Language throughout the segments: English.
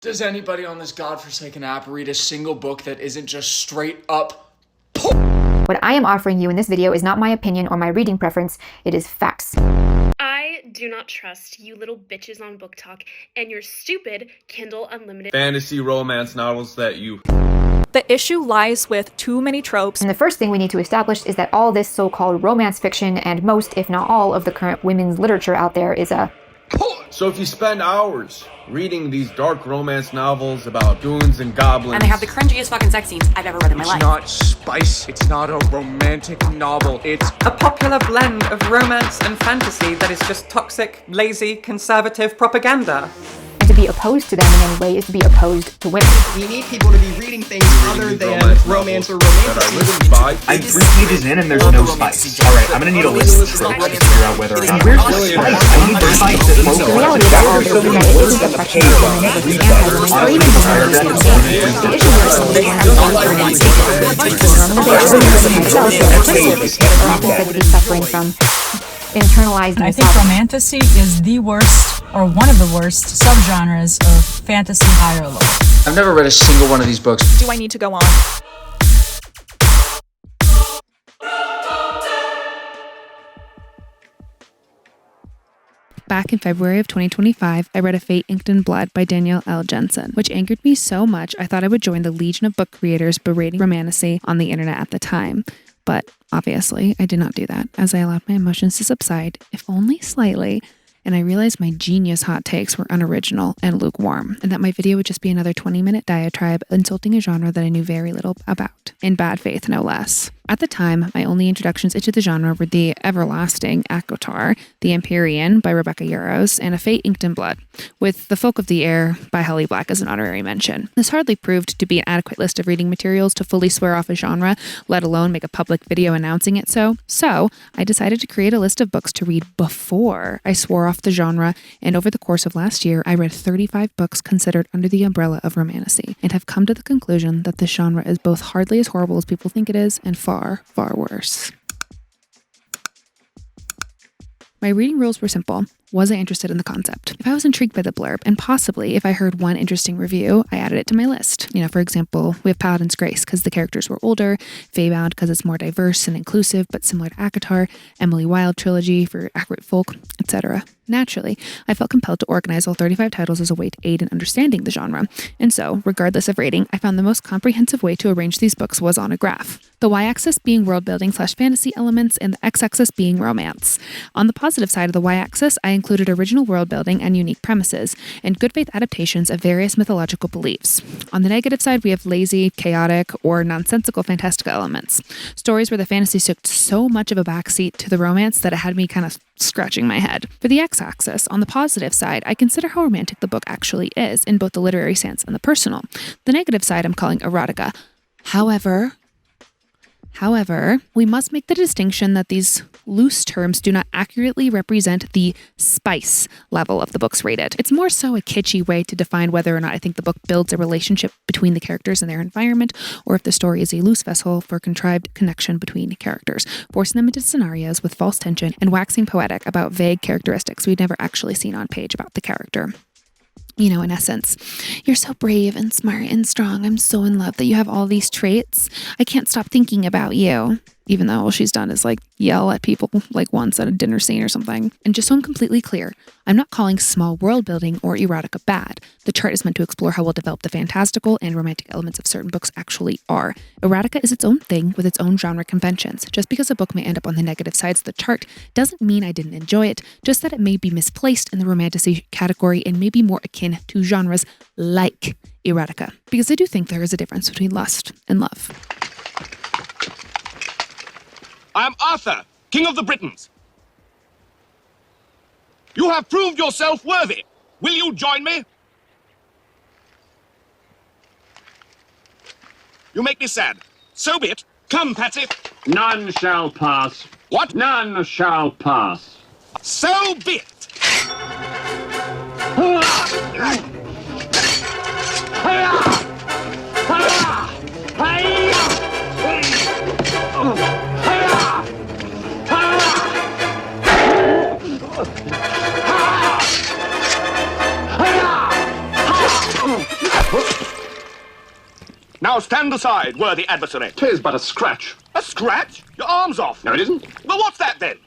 Does anybody on this godforsaken app read a single book that isn't just straight up? What I am offering you in this video is not my opinion or my reading preference, it is facts. I do not trust you little bitches on Book Talk and your stupid Kindle Unlimited fantasy romance novels that you... The issue lies with too many tropes. And the first thing we need to establish is that all this so-called romance fiction and most, if not all, of the current women's literature out there is a... So if you spend hours reading these dark romance novels about goons and goblins... And they have the cringiest fucking sex scenes I've ever read in my life. It's not spice. It's not a romantic novel. It's a popular blend of romance and fantasy that is just toxic, lazy, conservative propaganda. And to be opposed to them in any way is to be opposed to women. We need people to be reading things other than romance or romantasy. I'm 3 pages in and there's no spice. Alright, I'm gonna need a list of tropes to figure out whether... And where's the spice? I need the spice that flows. The reality of it all is that it isn't the question of women versus anti-women, or even the issue here is that women have suffering from internalized I think romantasy is the worst, or one of the worst, subgenres of fantasy high or low. I've never read a single one of these books. Do I need to go on? Back in February of 2025, I read A Fate Inked in Blood by Danielle L. Jensen, which angered me so much I thought I would join the legion of book creators berating romantasy on the internet at the time. But obviously, I did not do that, as I allowed my emotions to subside, if only slightly, and I realized my genius hot takes were unoriginal and lukewarm, and that my video would just be another 20-minute diatribe insulting a genre that I knew very little about, in bad faith no less. At the time, my only introductions into the genre were the everlasting ACOTAR, The Empyrean by Rebecca Yarros, and A Fate Inked in Blood, with The Folk of the Air by Holly Black as an honorary mention. This hardly proved to be an adequate list of reading materials to fully swear off a genre, let alone make a public video announcing it so. So, I decided to create a list of books to read before I swore off the genre, and over the course of last year, I read 35 books considered under the umbrella of romantasy, and have come to the conclusion that this genre is both hardly as horrible as people think it is, and far worse. My reading rules were simple. Was I interested in the concept? If I was intrigued by the blurb, and possibly if I heard one interesting review, I added it to my list. For example, we have Paladin's Grace because the characters were older, Feybound because it's more diverse and inclusive but similar to ACOTAR, Emily Wilde trilogy for accurate folk, etc. Naturally, I felt compelled to organize all 35 titles as a way to aid in understanding the genre, and so, regardless of rating, I found the most comprehensive way to arrange these books was on a graph. The y-axis being world-building/fantasy elements, and the x-axis being romance. On the positive side of the y-axis, I included original world-building and unique premises, and good faith adaptations of various mythological beliefs. On the negative side, we have lazy, chaotic, or nonsensical fantastical elements. Stories where the fantasy took so much of a backseat to the romance that it had me kind of scratching my head. For the x-axis, on the positive side, I consider how romantic the book actually is in both the literary sense and the personal. The negative side I'm calling erotica. However, we must make the distinction that these loose terms do not accurately represent the spice level of the books rated. It's more so a kitschy way to define whether or not I think the book builds a relationship between the characters and their environment, or if the story is a loose vessel for contrived connection between characters, forcing them into scenarios with false tension and waxing poetic about vague characteristics we'd never actually seen on page about the character. In essence, you're so brave and smart and strong. I'm so in love that you have all these traits. I can't stop thinking about you. Even though all she's done is yell at people once at a dinner scene or something. And just so I'm completely clear, I'm not calling small world building or erotica bad. The chart is meant to explore how well developed the fantastical and romantic elements of certain books actually are. Erotica is its own thing with its own genre conventions. Just because a book may end up on the negative sides of the chart doesn't mean I didn't enjoy it, just that it may be misplaced in the romantasy category and may be more akin to genres like erotica. Because I do think there is a difference between lust and love. I am Arthur, King of the Britons. You have proved yourself worthy. Will you join me? You make me sad. So be it. Come, Patsy. None shall pass. What? None shall pass. So be it. Now stand aside, worthy adversary. 'Tis but a scratch. A scratch? Your arm's off. No, it isn't. Well, what's that then?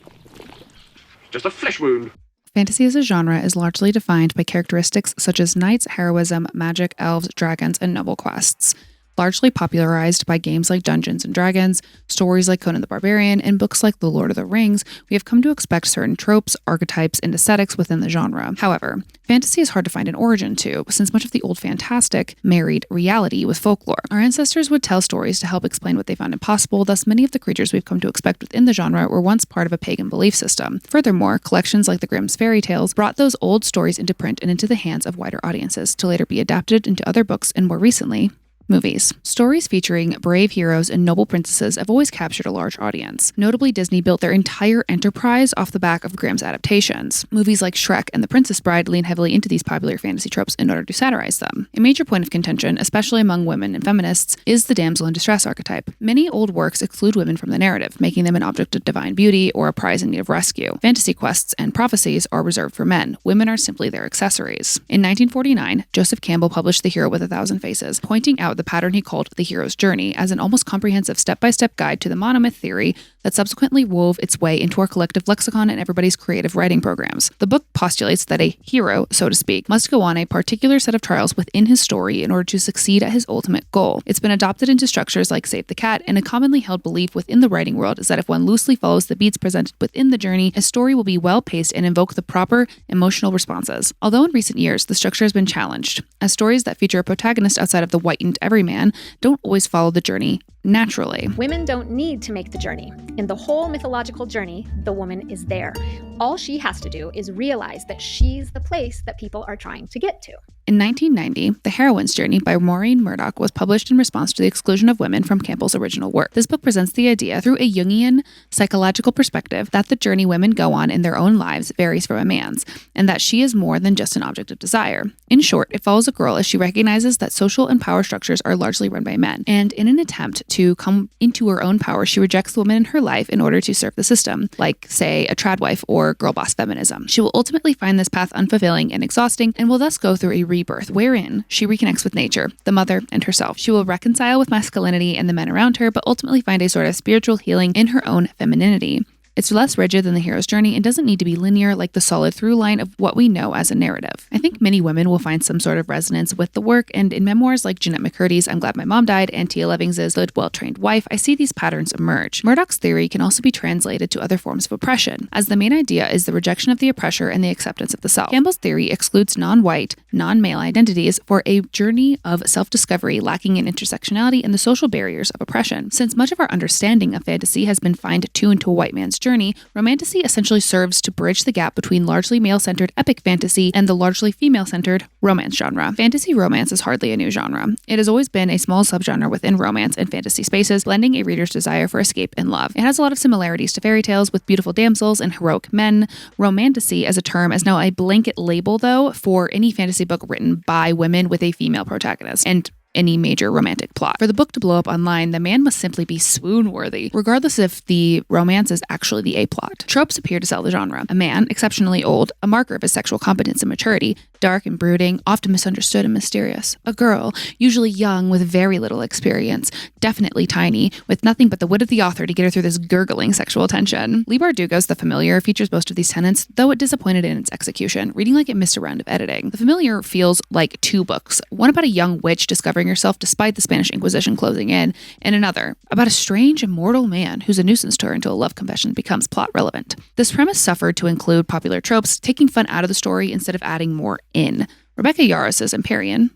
Just a flesh wound. Fantasy as a genre is largely defined by characteristics such as knights, heroism, magic, elves, dragons, and noble quests. Largely popularized by games like Dungeons & Dragons, stories like Conan the Barbarian, and books like The Lord of the Rings, we have come to expect certain tropes, archetypes, and aesthetics within the genre. However, fantasy is hard to find an origin to, since much of the old fantastic married reality with folklore. Our ancestors would tell stories to help explain what they found impossible, thus many of the creatures we've come to expect within the genre were once part of a pagan belief system. Furthermore, collections like the Grimm's fairy tales brought those old stories into print and into the hands of wider audiences, to later be adapted into other books and more recently, movies. Stories featuring brave heroes and noble princesses have always captured a large audience. Notably, Disney built their entire enterprise off the back of Grimm's adaptations. Movies like Shrek and The Princess Bride lean heavily into these popular fantasy tropes in order to satirize them. A major point of contention, especially among women and feminists, is the damsel in distress archetype. Many old works exclude women from the narrative, making them an object of divine beauty or a prize in need of rescue. Fantasy quests and prophecies are reserved for men. Women are simply their accessories. In 1949, Joseph Campbell published The Hero with a Thousand Faces, pointing out the pattern he called the hero's journey as an almost comprehensive step-by-step guide to the monomyth theory that subsequently wove its way into our collective lexicon and everybody's creative writing programs. The book postulates that a hero, so to speak, must go on a particular set of trials within his story in order to succeed at his ultimate goal. It's been adopted into structures like Save the Cat, and a commonly held belief within the writing world is that if one loosely follows the beats presented within the journey, a story will be well-paced and invoke the proper emotional responses. Although in recent years, the structure has been challenged, as stories that feature a protagonist outside of the whitened everyman don't always follow the journey naturally. Women don't need to make the journey. In the whole mythological journey, the woman is there. All she has to do is realize that she's the place that people are trying to get to. In 1990, The Heroine's Journey by Maureen Murdoch was published in response to the exclusion of women from Campbell's original work. This book presents the idea through a Jungian psychological perspective that the journey women go on in their own lives varies from a man's, and that she is more than just an object of desire. In short, it follows a girl as she recognizes that social and power structures are largely run by men, and in an attempt to come into her own power, she rejects the women in her life in order to serve the system, like, say, a trad wife or girl boss feminism. She will ultimately find this path unfulfilling and exhausting, and will thus go through a rebirth wherein she reconnects with nature, the mother, and herself. She will reconcile with masculinity and the men around her, but ultimately find a sort of spiritual healing in her own femininity. It's less rigid than the hero's journey and doesn't need to be linear like the solid through line of what we know as a narrative. I think many women will find some sort of resonance with the work, and in memoirs like Jeanette McCurdy's I'm Glad My Mom Died and Tia Levings's The Well-Trained Wife, I see these patterns emerge. Murdoch's theory can also be translated to other forms of oppression, as the main idea is the rejection of the oppressor and the acceptance of the self. Campbell's theory excludes non-white, non-male identities for a journey of self-discovery lacking in intersectionality and the social barriers of oppression. Since much of our understanding of fantasy has been fine-tuned to a white man's journey, Romantasy essentially serves to bridge the gap between largely male-centered epic fantasy and the largely female-centered romance genre. Fantasy romance is hardly a new genre. It has always been a small subgenre within romance and fantasy spaces, blending a reader's desire for escape and love. It has a lot of similarities to fairy tales with beautiful damsels and heroic men. Romantasy as a term is now a blanket label, though, for any fantasy book written by women with a female protagonist, and any major romantic plot. For the book to blow up online, the man must simply be swoon-worthy, regardless if the romance is actually the A-plot. Tropes appear to sell the genre. A man, exceptionally old, a marker of his sexual competence and maturity, dark and brooding, often misunderstood and mysterious. A girl, usually young with very little experience, definitely tiny, with nothing but the wit of the author to get her through this gurgling sexual tension. Leigh Bardugo's The Familiar features most of these tenets, though it disappointed in its execution, reading like it missed a round of editing. The Familiar feels like two books, one about a young witch discovering herself despite the Spanish Inquisition closing in, and another about a strange immortal man who's a nuisance to her until a love confession becomes plot relevant. This premise suffered to include popular tropes, taking fun out of the story instead of adding more in. Rebecca Yarros's Empyrean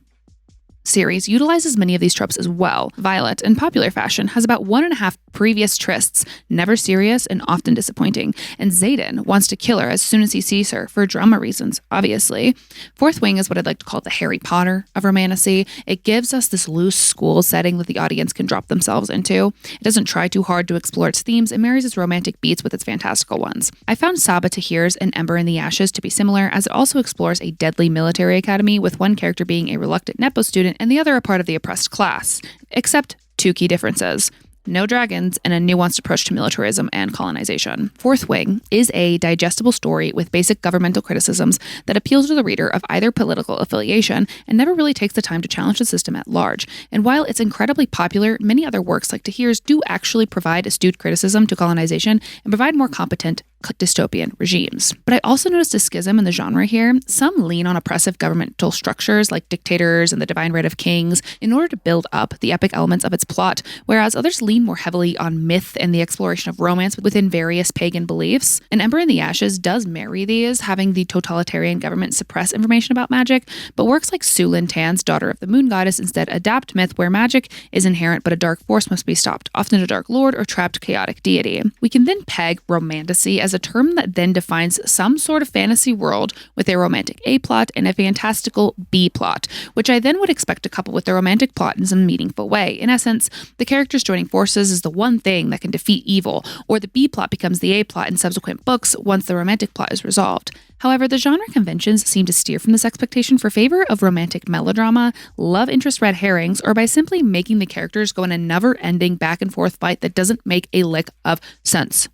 series utilizes many of these tropes as well. Violet, in popular fashion, has about 1.5 previous trysts, never serious and often disappointing, and Xaden wants to kill her as soon as he sees her, for drama reasons, obviously. Fourth Wing is what I'd like to call the Harry Potter of Romantasy. It gives us this loose school setting that the audience can drop themselves into. It doesn't try too hard to explore its themes and marries its romantic beats with its fantastical ones. I found Saba Tahir's An Ember in the Ashes to be similar, as it also explores a deadly military academy, with one character being a reluctant Nepo student and the other a part of the oppressed class, except two key differences. no dragons, and a nuanced approach to militarism and colonization. Fourth Wing is a digestible story with basic governmental criticisms that appeals to the reader of either political affiliation and never really takes the time to challenge the system at large. And while it's incredibly popular, many other works like Tahir's do actually provide astute criticism to colonization and provide more competent dystopian regimes. But I also noticed a schism in the genre here. Some lean on oppressive governmental structures like dictators and the divine right of kings in order to build up the epic elements of its plot, whereas others lean more heavily on myth and the exploration of romance within various pagan beliefs. And Ember in the Ashes does marry these, having the totalitarian government suppress information about magic, but works like Su Lin Tan's Daughter of the Moon Goddess instead adapt myth where magic is inherent but a dark force must be stopped, often a dark lord or trapped chaotic deity. We can then peg Romantasy as a term that then defines some sort of fantasy world with a romantic A-plot and a fantastical B-plot, which I then would expect to couple with the romantic plot in some meaningful way. In essence, the characters joining forces is the one thing that can defeat evil, or the B-plot becomes the A-plot in subsequent books once the romantic plot is resolved. However, the genre conventions seem to steer from this expectation for favor of romantic melodrama, love interest red herrings, or by simply making the characters go in a never-ending back-and-forth fight that doesn't make a lick of sense.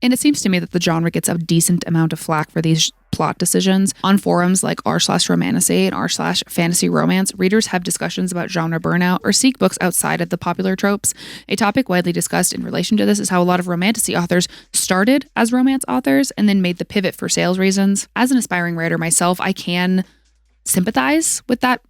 And it seems to me that the genre gets a decent amount of flack for these plot decisions. On forums like r/romantasy and r/fantasy romance, readers have discussions about genre burnout or seek books outside of the popular tropes. A topic widely discussed in relation to this is how a lot of romantasy authors started as romance authors and then made the pivot for sales reasons. As an aspiring writer myself, I can sympathize with that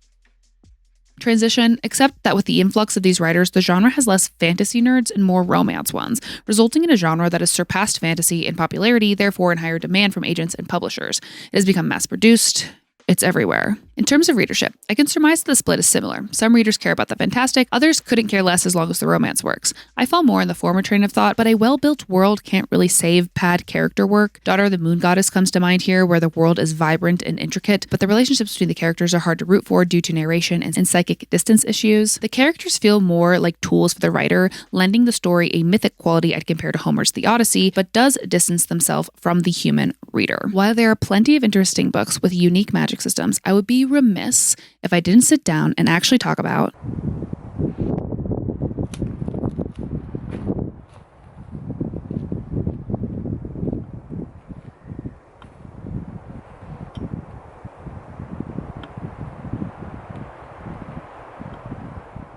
transition, except that with the influx of these writers, the genre has less fantasy nerds and more romance ones, resulting in a genre that has surpassed fantasy in popularity, therefore in higher demand from agents and publishers. It has become mass-produced. It's everywhere. In terms of readership, I can surmise that the split is similar. Some readers care about the fantastic, others couldn't care less as long as the romance works. I fall more in the former train of thought, but a well-built world can't really save pad character work. Daughter of the Moon Goddess comes to mind here, where the world is vibrant and intricate, but the relationships between the characters are hard to root for due to narration and psychic distance issues. The characters feel more like tools for the writer, lending the story a mythic quality I'd compare to Homer's The Odyssey, but does distance themselves from the human reader. While there are plenty of interesting books with unique magic systems, I would be remiss if I didn't sit down and actually talk about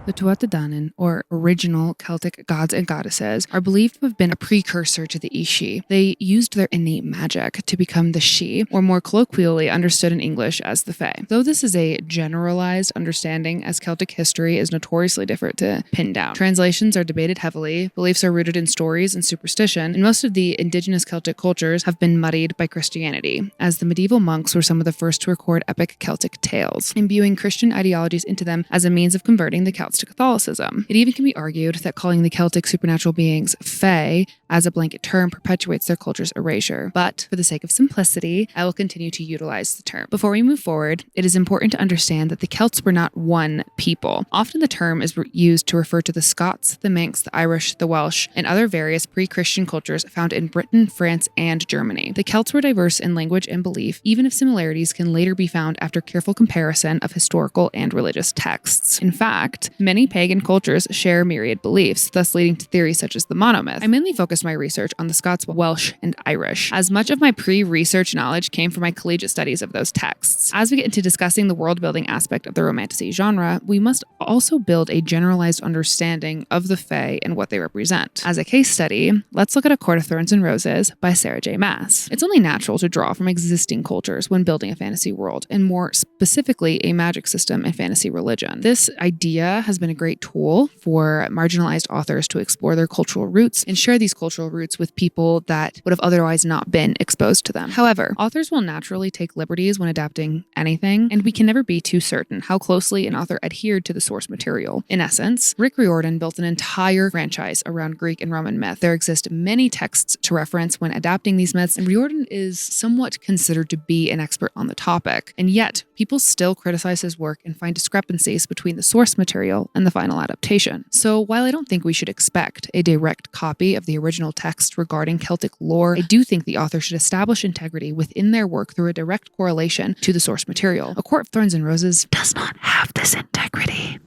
the Tuatha Dé Danann, or original Celtic gods and goddesses, are believed to have been a precursor to the Ishi. They used their innate magic to become the She, or more colloquially understood in English as the Fae. Though this is a generalized understanding, as Celtic history is notoriously difficult to pin down. Translations are debated heavily, beliefs are rooted in stories and superstition, and most of the indigenous Celtic cultures have been muddied by Christianity, as the medieval monks were some of the first to record epic Celtic tales, imbuing Christian ideologies into them as a means of converting the Celts to Catholicism. It even can be argued that calling the Celtic supernatural beings Fae as a blanket term perpetuates their culture's erasure. But for the sake of simplicity, I will continue to utilize the term. Before we move forward, it is important to understand that the Celts were not one people. Often the term is used to refer to the Scots, the Manx, the Irish, the Welsh, and other various pre-Christian cultures found in Britain, France, and Germany. The Celts were diverse in language and belief, even if similarities can later be found after careful comparison of historical and religious texts. In fact, many pagan cultures share myriad beliefs, thus leading to theories such as the monomyth. I mainly focused my research on the Scots, Welsh, and Irish, as much of my pre-research knowledge came from my collegiate studies of those texts. As we get into discussing the world-building aspect of the Romantasy genre, we must also build a generalized understanding of the Fae and what they represent. As a case study, let's look at A Court of Thorns and Roses by Sarah J. Maas. It's only natural to draw from existing cultures when building a fantasy world, and more specifically, a magic system and fantasy religion. This idea has been a great tool for marginalized authors to explore their cultural roots and share these cultural roots with people that would have otherwise not been exposed to them. However, authors will naturally take liberties when adapting anything, and we can never be too certain how closely an author adhered to the source material. In essence, Rick Riordan built an entire franchise around Greek and Roman myth. There exist many texts to reference when adapting these myths, and Riordan is somewhat considered to be an expert on the topic, and yet people still criticize his work and find discrepancies between the source material and the final adaptation. So while I don't think we should expect a direct copy of the original text regarding Celtic lore, I do think the author should establish integrity within their work through a direct correlation to the source material. A Court of Thorns and Roses does not have this integrity.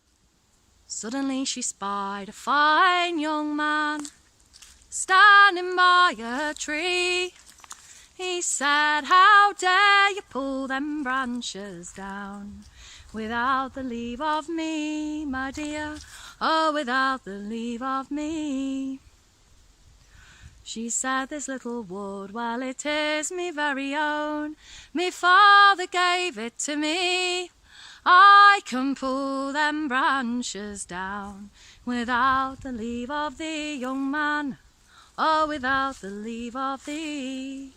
Suddenly she spied a fine young man standing by a tree. He said, "How dare you pull them branches down without the leave of me, my dear, oh, without the leave of me." She said, "This little wood, well, it is me very own. Me father gave it to me. I can pull them branches down without the leave of thee, young man, oh, without the leave of thee."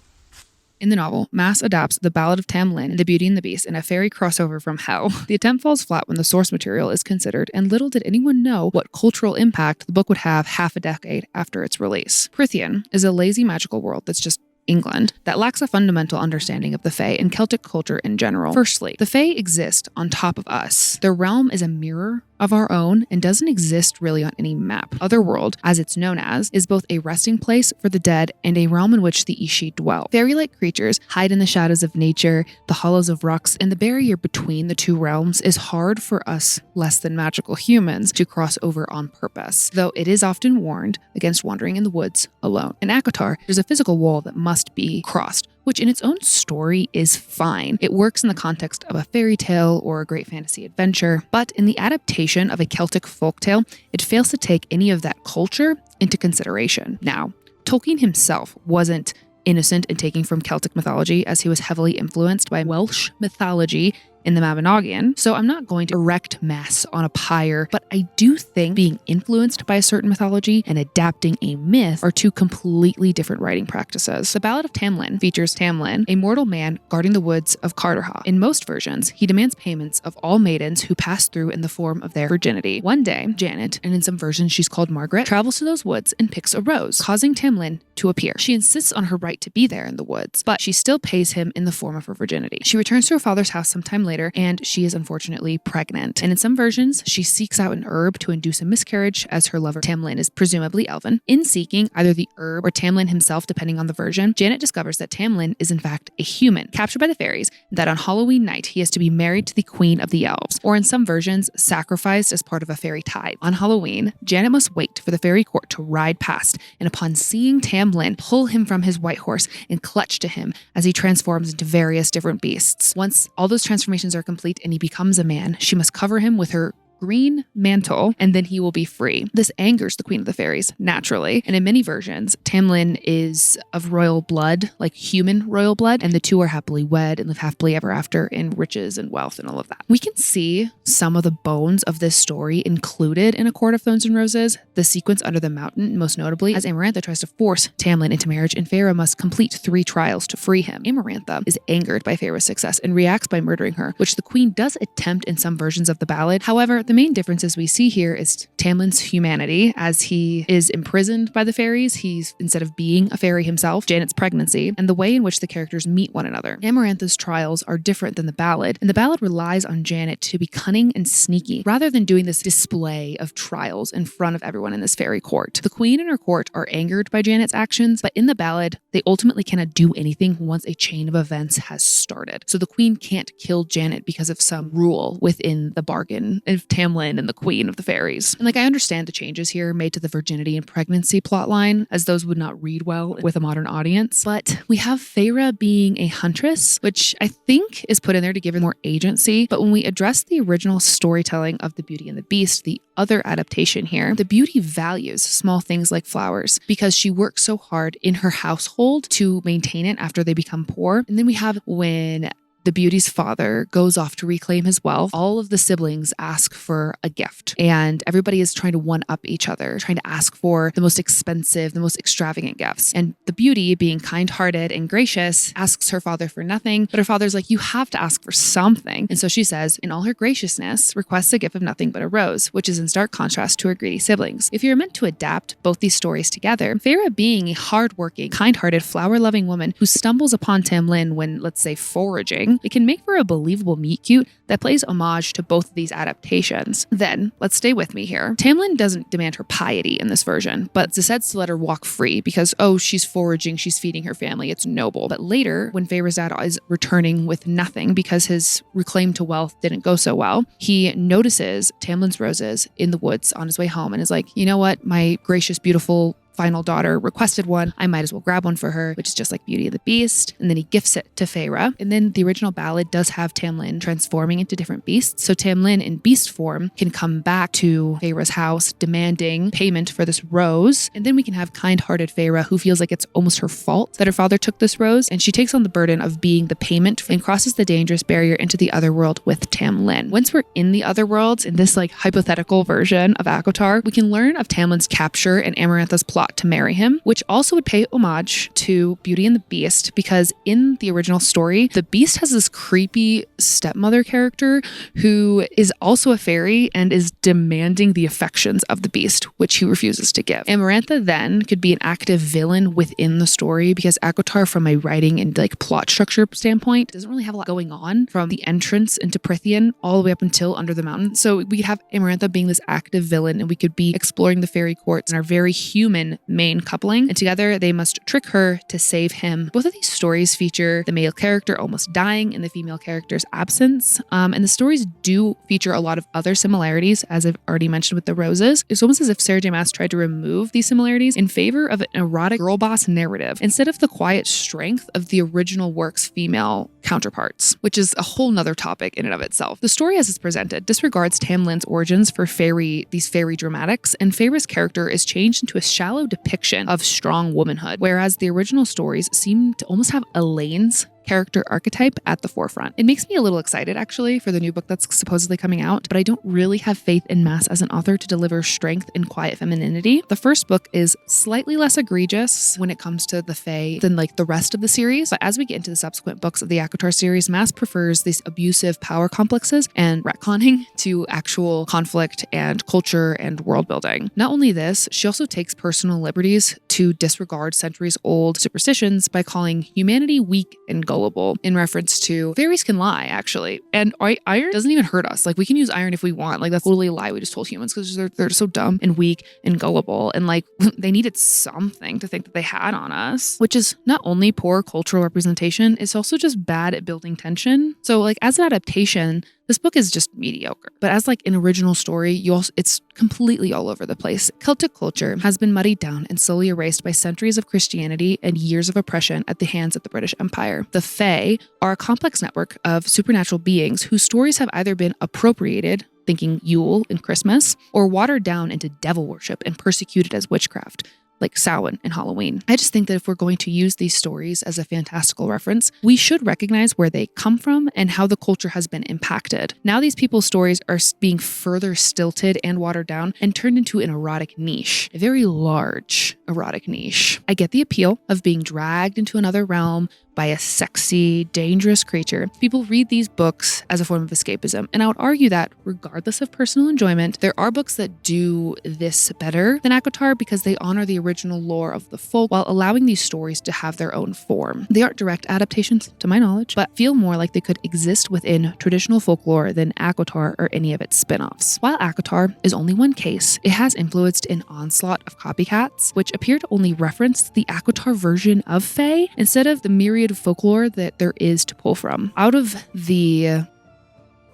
In the novel, Maas adapts The Ballad of Tamlin and The Beauty and the Beast in a fairy crossover from hell. The attempt falls flat when the source material is considered, and little did anyone know what cultural impact the book would have half a decade after its release. Prythian is a lazy magical world that's just England that lacks a fundamental understanding of the Fae and Celtic culture in general. Firstly, the Fae exist on top of us. Their realm is a mirror of our own and doesn't exist really on any map. Otherworld, as it's known as, is both a resting place for the dead and a realm in which the Ishi dwell. Fairy-like creatures hide in the shadows of nature, the hollows of rocks, and the barrier between the two realms is hard for us less than magical humans to cross over on purpose, though it is often warned against wandering in the woods alone. In ACOTAR, there's a physical wall that must be crossed, which in its own story is fine. It works in the context of a fairy tale or a great fantasy adventure, but in the adaptation of a Celtic folktale, it fails to take any of that culture into consideration. Now, Tolkien himself wasn't innocent in taking from Celtic mythology, as he was heavily influenced by Welsh mythology in the Mabinogion, so I'm not going to erect Maas on a pyre, but I do think being influenced by a certain mythology and adapting a myth are two completely different writing practices. The Ballad of Tamlin features Tamlin, a mortal man guarding the woods of Carterhaugh. In most versions, he demands payments of all maidens who pass through in the form of their virginity. One day, Janet, and in some versions she's called Margaret, travels to those woods and picks a rose, causing Tamlin to appear. She insists on her right to be there in the woods, but she still pays him in the form of her virginity. She returns to her father's house sometime later, and she is unfortunately pregnant. And in some versions, she seeks out an herb to induce a miscarriage, as her lover Tamlin is presumably elven. In seeking either the herb or Tamlin himself, depending on the version, Janet discovers that Tamlin is in fact a human, captured by the fairies, and that on Halloween night he is to be married to the queen of the elves, or in some versions, sacrificed as part of a fairy tithe. On Halloween, Janet must wait for the fairy court to ride past, and upon seeing Tamlin, pull him from his white horse and clutch to him as he transforms into various different beasts. Once all those transformations are complete and he becomes a man, she must cover him with her green mantle, and then he will be free. This angers the Queen of the Fairies, naturally, and in many versions, Tamlin is of royal blood, like human royal blood, and the two are happily wed and live happily ever after in riches and wealth and all of that. We can see some of the bones of this story included in A Court of Thorns and Roses, the sequence under the mountain, most notably, as Amarantha tries to force Tamlin into marriage, and Feyre must complete 3 trials to free him. Amarantha is angered by Feyre's success and reacts by murdering her, which the Queen does attempt in some versions of the ballad. However, the main differences we see here is Tamlin's humanity, as he is imprisoned by the fairies. He's, instead of being a fairy himself, Janet's pregnancy, and the way in which the characters meet one another. Amarantha's trials are different than the ballad, and the ballad relies on Janet to be cunning and sneaky, rather than doing this display of trials in front of everyone in this fairy court. The Queen and her court are angered by Janet's actions, but in the ballad, they ultimately cannot do anything once a chain of events has started. So the Queen can't kill Janet because of some rule within the bargain of Tamlin and the Queen of the Fairies. And I understand the changes here made to the virginity and pregnancy plotline, as those would not read well with a modern audience. But we have Feyre being a huntress, which I think is put in there to give her more agency. But when we address the original storytelling of The Beauty and the Beast, the other adaptation here, the Beauty values small things like flowers because she works so hard in her household to maintain it after they become poor. And then we have when the Beauty's father goes off to reclaim his wealth, all of the siblings ask for a gift, and everybody is trying to one-up each other, trying to ask for the most expensive, the most extravagant gifts. And the Beauty, being kind-hearted and gracious, asks her father for nothing, but her father's like, you have to ask for something. And so she says, in all her graciousness, requests a gift of nothing but a rose, which is in stark contrast to her greedy siblings. If you're meant to adapt both these stories together, Feyre being a hardworking, kind-hearted, flower-loving woman who stumbles upon Tamlin when, let's say, foraging, setting, it can make for a believable meet-cute that plays homage to both of these adaptations. Then, let's stay with me here. Tamlin doesn't demand her piety in this version, but decides to let her walk free because, oh, she's foraging, she's feeding her family, it's noble. But later, when Feyre's dad is returning with nothing because his reclaim to wealth didn't go so well, he notices Tamlin's roses in the woods on his way home and is like, you know what, my gracious, beautiful final daughter requested one. I might as well grab one for her, which is just like Beauty and the Beast. And then he gifts it to Feyre. And then the original ballad does have Tamlin transforming into different beasts. So Tamlin in beast form can come back to Feyre's house demanding payment for this rose. And then we can have kind-hearted Feyre who feels like it's almost her fault that her father took this rose. And she takes on the burden of being the payment and crosses the dangerous barrier into the other world with Tamlin. Once we're in the other worlds, in this like hypothetical version of ACOTAR, we can learn of Tamlin's capture and Amarantha's plot to marry him, which also would pay homage to Beauty and the Beast, because in the original story, the Beast has this creepy stepmother character who is also a fairy and is demanding the affections of the Beast, which he refuses to give. Amarantha then could be an active villain within the story because ACOTAR, from a writing and like plot structure standpoint, doesn't really have a lot going on from the entrance into Prythian all the way up until Under the Mountain. So we could have Amarantha being this active villain, and we could be exploring the fairy courts and our very human main coupling, and together they must trick her to save him. Both of these stories feature the male character almost dying and the female character's absence, and the stories do feature a lot of other similarities, as I've already mentioned with the roses. It's almost as if Sarah J. Maas tried to remove these similarities in favor of an erotic girl boss narrative instead of the quiet strength of the original work's female counterparts, which is a whole nother topic in and of itself. The story as it's presented disregards Tamlin's origins for these fairy dramatics, and Feyre's character is changed into a shallow depiction of strong womanhood, whereas the original stories seem to almost have Elaine's character archetype at the forefront. It makes me a little excited actually for the new book that's supposedly coming out, but I don't really have faith in Maas as an author to deliver strength and quiet femininity. The first book is slightly less egregious when it comes to the Fae than like the rest of the series, but as we get into the subsequent books of the ACOTAR series, Maas prefers these abusive power complexes and retconning to actual conflict and culture and world building. Not only this, she also takes personal liberties to disregard centuries-old superstitions by calling humanity weak and gullible, in reference to fairies can lie, actually. And iron doesn't even hurt us. Like, we can use iron if we want. Like, that's totally a lie we just told humans because they're so dumb and weak and gullible. And like, they needed something to think that they had on us, which is not only poor cultural representation, it's also just bad at building tension. So like, as an adaptation, this book is just mediocre, but as like an original story, it's completely all over the place. Celtic culture has been muddied down and slowly erased by centuries of Christianity and years of oppression at the hands of the British Empire. The Fae are a complex network of supernatural beings whose stories have either been appropriated, thinking Yule and Christmas, or watered down into devil worship and persecuted as witchcraft, like Samhain and Halloween. I just think that if we're going to use these stories as a fantastical reference, we should recognize where they come from and how the culture has been impacted. Now these people's stories are being further stilted and watered down and turned into an erotic niche, a very large erotic niche. I get the appeal of being dragged into another realm by a sexy, dangerous creature. People read these books as a form of escapism, and I would argue that, regardless of personal enjoyment, there are books that do this better than ACOTAR because they honor the original lore of the folk while allowing these stories to have their own form. They aren't direct adaptations, to my knowledge, but feel more like they could exist within traditional folklore than ACOTAR or any of its spin-offs. While ACOTAR is only one case, it has influenced an onslaught of copycats, which appear to only reference the ACOTAR version of Fae instead of the myriad of folklore that there is to pull from. Out of the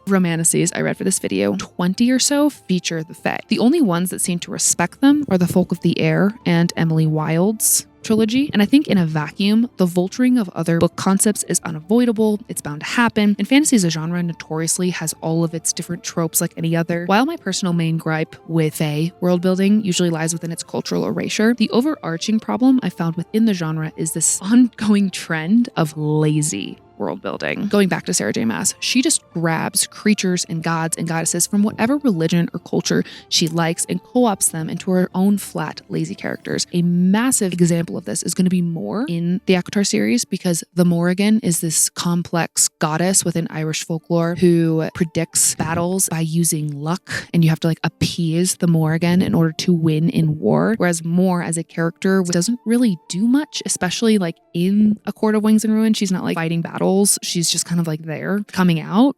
Romantasys I read for this video, 20 or so feature the Fae. The only ones that seem to respect them are the Folk of the Air and Emily Wilde's trilogy, and I think in a vacuum, the vulturing of other book concepts is unavoidable, it's bound to happen, and fantasy as a genre notoriously has all of its different tropes like any other. While my personal main gripe with Fae world building usually lies within its cultural erasure, the overarching problem I found within the genre is this ongoing trend of lazy world building. Going back to Sarah J. Maas, she just grabs creatures and gods and goddesses from whatever religion or culture she likes and co-ops them into her own flat, lazy characters. A massive example of this is going to be Mor in the ACOTAR series, because the Morrigan is this complex goddess within Irish folklore who predicts battles by using luck, and you have to like appease the Morrigan in order to win in war, whereas Mor as a character doesn't really do much, especially like in A Court of Wings and Ruin. She's not like fighting battles peripherals. She's just kind of like there, coming out.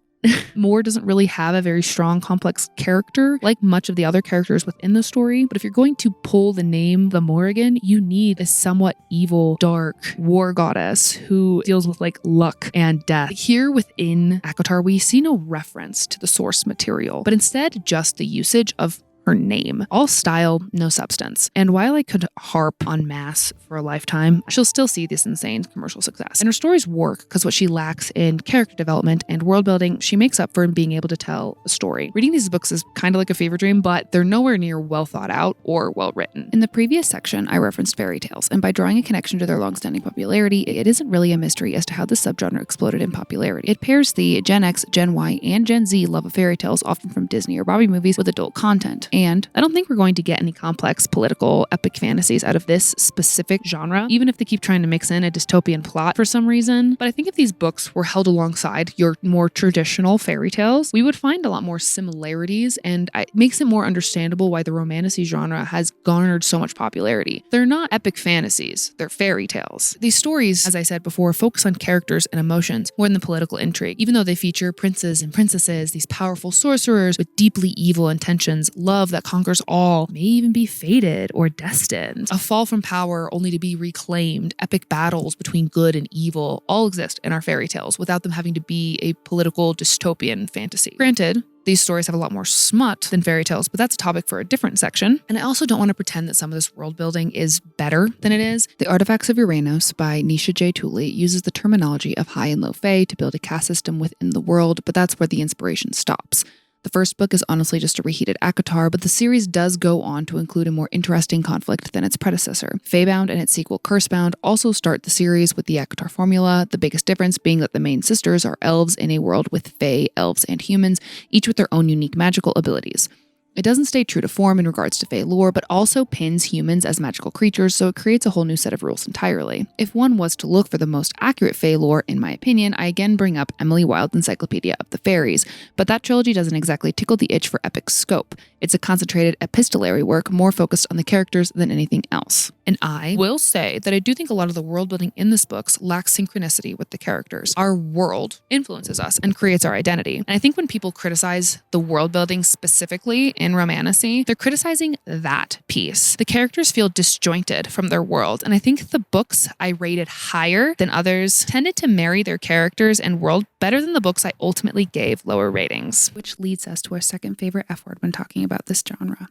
Moore doesn't really have a very strong, complex character like much of the other characters within the story. But if you're going to pull the name the Morrigan, you need a somewhat evil, dark war goddess who deals with like luck and death. Here within ACOTAR, we see no reference to the source material, but instead just the usage of her name. All style, no substance. And while I could harp on Maas for a lifetime, she'll still see this insane commercial success. And her stories work because what she lacks in character development and world building, she makes up for in being able to tell a story. Reading these books is kind of like a fever dream, but they're nowhere near well thought out or well written. In the previous section, I referenced fairy tales, and by drawing a connection to their long-standing popularity, it isn't really a mystery as to how this subgenre exploded in popularity. It pairs the Gen X, Gen Y, and Gen Z love of fairy tales, often from Disney or Barbie movies, with adult content. And I don't think we're going to get any complex political epic fantasies out of this specific genre, even if they keep trying to mix in a dystopian plot for some reason. But I think if these books were held alongside your more traditional fairy tales, we would find a lot more similarities, and it makes it more understandable why the Romantasy genre has garnered so much popularity. They're not epic fantasies, they're fairy tales. These stories, as I said before, focus on characters and emotions more than the political intrigue, even though they feature princes and princesses, these powerful sorcerers with deeply evil intentions, love that conquers all, may even be fated or destined. A fall from power only to be reclaimed, epic battles between good and evil all exist in our fairy tales without them having to be a political dystopian fantasy. Granted, these stories have a lot more smut than fairy tales, but that's a topic for a different section. And I also don't want to pretend that some of this world building is better than it is. The Artifacts of Uranus by Nisha J. Tooley uses the terminology of high and low fae to build a caste system within the world, but that's where the inspiration stops. The first book is honestly just a reheated ACOTAR, but the series does go on to include a more interesting conflict than its predecessor. Feybound and its sequel Cursebound also start the series with the ACOTAR formula, the biggest difference being that the main sisters are elves in a world with fae, elves, and humans, each with their own unique magical abilities. It doesn't stay true to form in regards to fae lore, but also pins humans as magical creatures, so it creates a whole new set of rules entirely. If one was to look for the most accurate fae lore, in my opinion, I again bring up Emily Wilde's Encyclopedia of the Fairies, but that trilogy doesn't exactly tickle the itch for epic scope. It's a concentrated epistolary work more focused on the characters than anything else. And I will say that I do think a lot of the world building in this books lacks synchronicity with the characters. Our world influences us and creates our identity. And I think when people criticize the world building specifically in Romantasy, they're criticizing that piece. The characters feel disjointed from their world, and I think the books I rated higher than others tended to marry their characters and world better than the books I ultimately gave lower ratings. Which leads us to our second favorite F word when talking about this genre: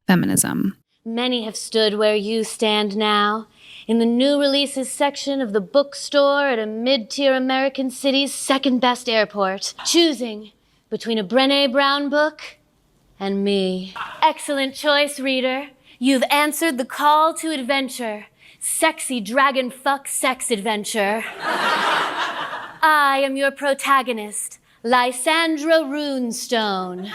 feminism. Many have stood where you stand now, in the new releases section of the bookstore at a mid-tier American city's second-best airport, choosing between a Brené Brown book and me. Excellent choice, reader. You've answered the call to adventure. Sexy dragon fuck sex adventure. I am your protagonist, Lysandra Runestone.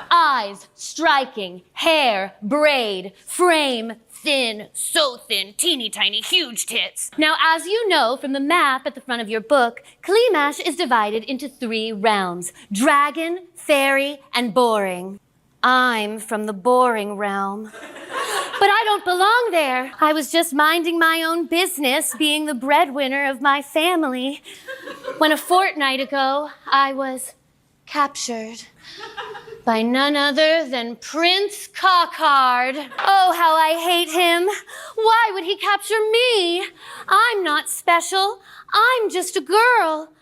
Eyes striking, hair braid, frame thin, so thin, teeny tiny, huge tits. Now, as you know from the map at the front of your book, Kalimash is divided into 3 realms: dragon, fairy, and boring. I'm from the boring realm. But I don't belong there. I was just minding my own business, being the breadwinner of my family, when a fortnight ago, I was captured by none other than Prince Cockhard. Oh, how I hate him. Why would he capture me? I'm not special. I'm just a girl.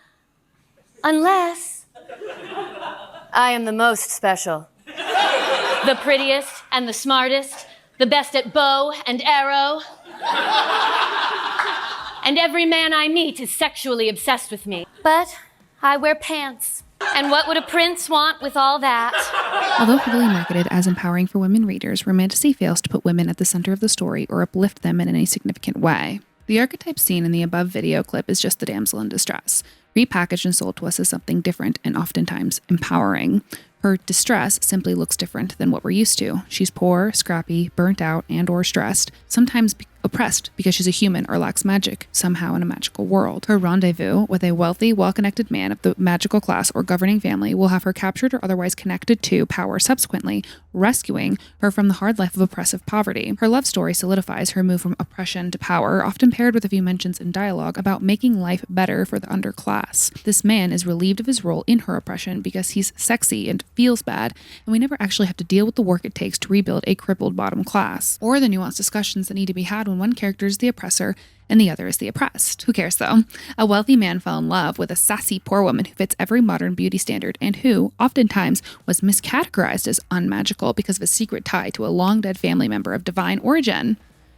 Unless I am the most special. The prettiest and the smartest, the best at bow and arrow. And every man I meet is sexually obsessed with me. But I wear pants. And what would a prince want with all that? Although heavily marketed as empowering for women readers, Romantasy fails to put women at the center of the story or uplift them in any significant way. The archetype seen in the above video clip is just the damsel in distress, repackaged and sold to us as something different and oftentimes empowering. Her distress simply looks different than what we're used to. She's poor, scrappy, burnt out, and or stressed, sometimes oppressed because she's a human or lacks magic somehow in a magical world. Her rendezvous with a wealthy, well-connected man of the magical class or governing family will have her captured or otherwise connected to power subsequently, rescuing her from the hard life of oppressive poverty. Her love story solidifies her move from oppression to power, often paired with a few mentions in dialogue about making life better for the underclass. This man is relieved of his role in her oppression because he's sexy and feels bad, and we never actually have to deal with the work it takes to rebuild a crippled bottom class, or the nuanced discussions that need to be had when one character is the oppressor and the other is the oppressed. Who cares though? A wealthy man fell in love with a sassy poor woman who fits every modern beauty standard and who, oftentimes, was miscategorized as unmagical because of a secret tie to a long-dead family member of divine origin.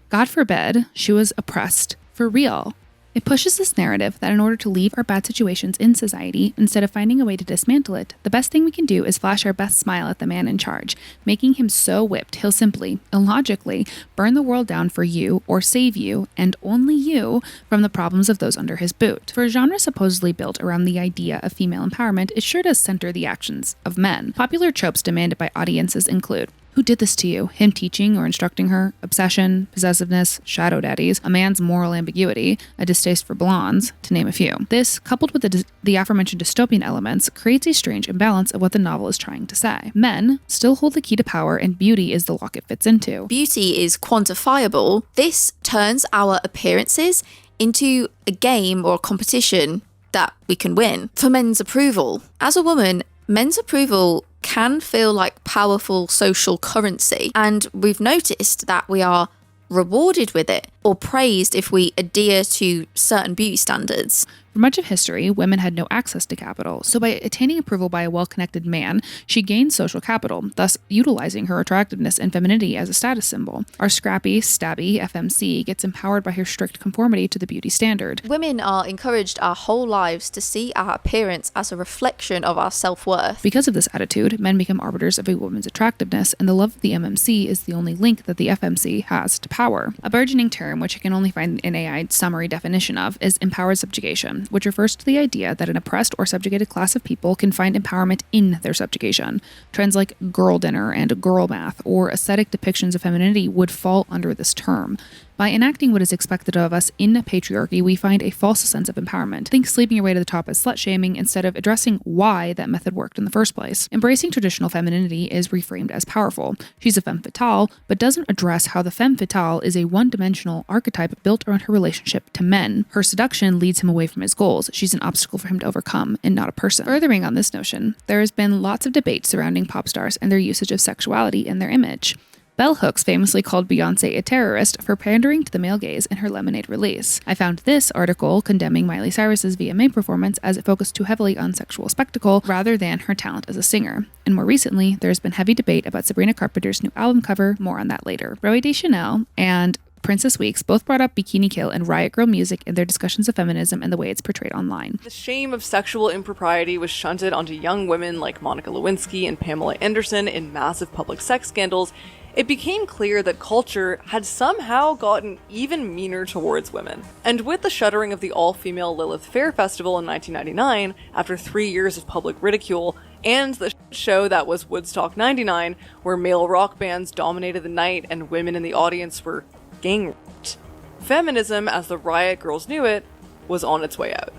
God forbid she was oppressed for real. It pushes this narrative that in order to leave our bad situations in society, instead of finding a way to dismantle it, the best thing we can do is flash our best smile at the man in charge, making him so whipped he'll simply, illogically, burn the world down for you or save you, and only you, from the problems of those under his boot. For a genre supposedly built around the idea of female empowerment, it sure does center the actions of men. Popular tropes demanded by audiences include: who did this to you? Him teaching or instructing her, obsession, possessiveness, shadow daddies, a man's moral ambiguity, a distaste for blondes, to name a few. This, coupled with the aforementioned dystopian elements, creates a strange imbalance of what the novel is trying to say. Men still hold the key to power, and beauty is the lock it fits into. Beauty is quantifiable. This turns our appearances into a game or a competition that we can win for men's approval. As a woman, men's approval can feel like powerful social currency, and we've noticed that we are rewarded with it or praised if we adhere to certain beauty standards. For much of history, women had no access to capital, so by attaining approval by a well-connected man, she gained social capital, thus utilizing her attractiveness and femininity as a status symbol. Our scrappy, stabby FMC gets empowered by her strict conformity to the beauty standard. Women are encouraged our whole lives to see our appearance as a reflection of our self-worth. Because of this attitude, men become arbiters of a woman's attractiveness, and the love of the MMC is the only link that the FMC has to power. A burgeoning term, which I can only find an AI summary definition of, is empowered subjugation, which refers to the idea that an oppressed or subjugated class of people can find empowerment in their subjugation. Trends like girl dinner and girl math or aesthetic depictions of femininity would fall under this term. By enacting what is expected of us in patriarchy, we find a false sense of empowerment. Think sleeping your way to the top as slut-shaming instead of addressing why that method worked in the first place. Embracing traditional femininity is reframed as powerful. She's a femme fatale, but doesn't address how the femme fatale is a one-dimensional archetype built around her relationship to men. Her seduction leads him away from his goals. She's an obstacle for him to overcome, and not a person. Furthering on this notion, there has been lots of debate surrounding pop stars and their usage of sexuality in their image. Bell Hooks famously called Beyoncé a terrorist for pandering to the male gaze in her Lemonade release. I found this article condemning Miley Cyrus's VMA performance as it focused too heavily on sexual spectacle rather than her talent as a singer. And more recently, there's been heavy debate about Sabrina Carpenter's new album cover, more on that later. Roy Deschanel and Princess Weeks both brought up Bikini Kill and Riot Grrrl music in their discussions of feminism and the way it's portrayed online. The shame of sexual impropriety was shunted onto young women like Monica Lewinsky and Pamela Anderson in massive public sex scandals. It became clear that culture had somehow gotten even meaner towards women. And with the shuttering of the all-female Lilith Fair Festival in 1999, after 3 years of public ridicule, and the show that was Woodstock 99, where male rock bands dominated the night and women in the audience were gang raped, feminism, as the Riot Grrrls knew it, was on its way out.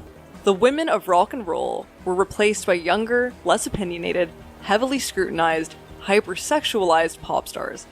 The women of rock and roll were replaced by younger, less opinionated, heavily scrutinized, hypersexualized pop stars.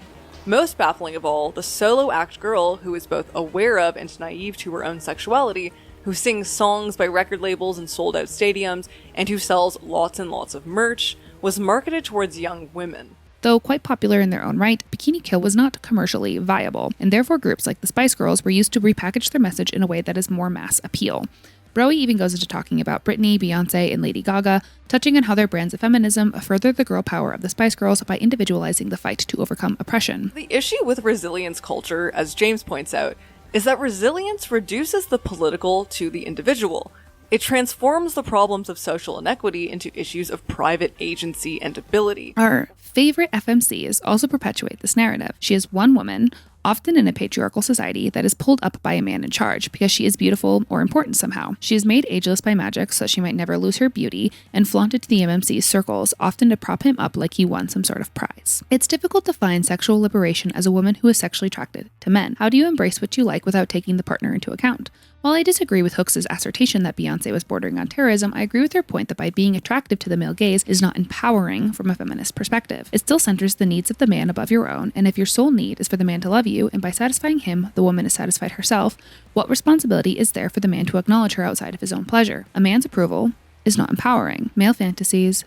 Most baffling of all, the solo act girl who is both aware of and naive to her own sexuality, who sings songs by record labels in sold out stadiums, and who sells lots and lots of merch, was marketed towards young women. Though quite popular in their own right, Bikini Kill was not commercially viable, and therefore groups like the Spice Girls were used to repackage their message in a way that is more mass appeal. Broe even goes into talking about Britney, Beyonce, and Lady Gaga, touching on how their brands of feminism further the girl power of the Spice Girls by individualizing the fight to overcome oppression. The issue with resilience culture, as James points out, is that resilience reduces the political to the individual. It transforms the problems of social inequity into issues of private agency and ability. Our favorite FMCs also perpetuate this narrative. She is one woman, often in a patriarchal society that is pulled up by a man in charge because she is beautiful or important somehow. She is made ageless by magic so that she might never lose her beauty and flaunted to the MMC's circles, often to prop him up like he won some sort of prize. It's difficult to find sexual liberation as a woman who is sexually attracted to men. How do you embrace what you like without taking the partner into account? While I disagree with Hooks' assertion that Beyoncé was bordering on terrorism, I agree with her point that by being attractive to the male gaze is not empowering from a feminist perspective. It still centers the needs of the man above your own, and if your sole need is for the man to love you, and by satisfying him, the woman is satisfied herself, what responsibility is there for the man to acknowledge her outside of his own pleasure? A man's approval is not empowering. Male fantasies.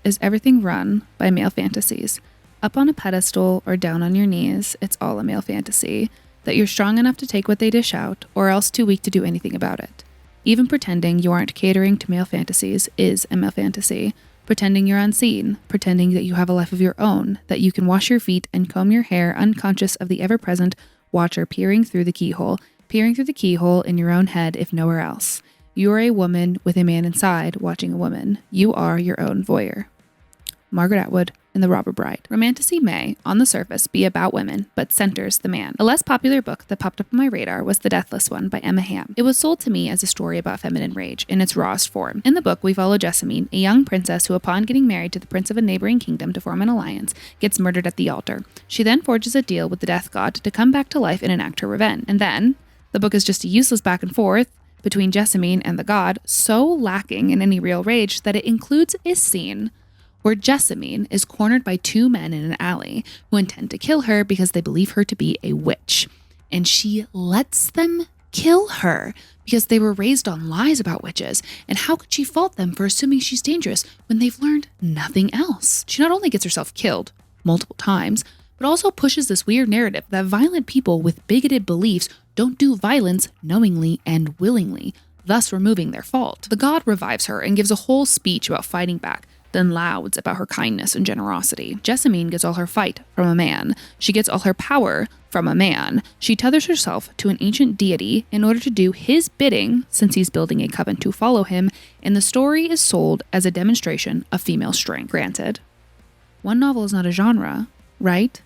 Is everything run by male fantasies? Up on a pedestal or down on your knees, it's all a male fantasy. That you're strong enough to take what they dish out, or else too weak to do anything about it. Even pretending you aren't catering to male fantasies is a male fantasy. Pretending you're unseen, pretending that you have a life of your own, that you can wash your feet and comb your hair unconscious of the ever-present watcher peering through the keyhole in your own head if nowhere else. You are a woman with a man inside watching a woman. You are your own voyeur. Margaret Atwood in The Robber Bride. Romantasy may, on the surface, be about women, but centers the man. A less popular book that popped up on my radar was The Deathless One by Emma Hamm. It was sold to me as a story about feminine rage, in its rawest form. In the book, we follow Jessamine, a young princess who, upon getting married to the prince of a neighboring kingdom to form an alliance, gets murdered at the altar. She then forges a deal with the death god to come back to life and enact her revenge. And then, the book is just a useless back and forth between Jessamine and the god, so lacking in any real rage that it includes a scene where Jessamine is cornered by two men in an alley who intend to kill her because they believe her to be a witch. And she lets them kill her because they were raised on lies about witches. And how could she fault them for assuming she's dangerous when they've learned nothing else? She not only gets herself killed multiple times, but also pushes this weird narrative that violent people with bigoted beliefs don't do violence knowingly and willingly, thus removing their fault. The god revives her and gives a whole speech about fighting back, then lauds about her kindness and generosity. Jessamine gets all her fight from a man. She gets all her power from a man. She tethers herself to an ancient deity in order to do his bidding, since he's building a coven to follow him, and the story is sold as a demonstration of female strength. Granted, one novel is not a genre, right?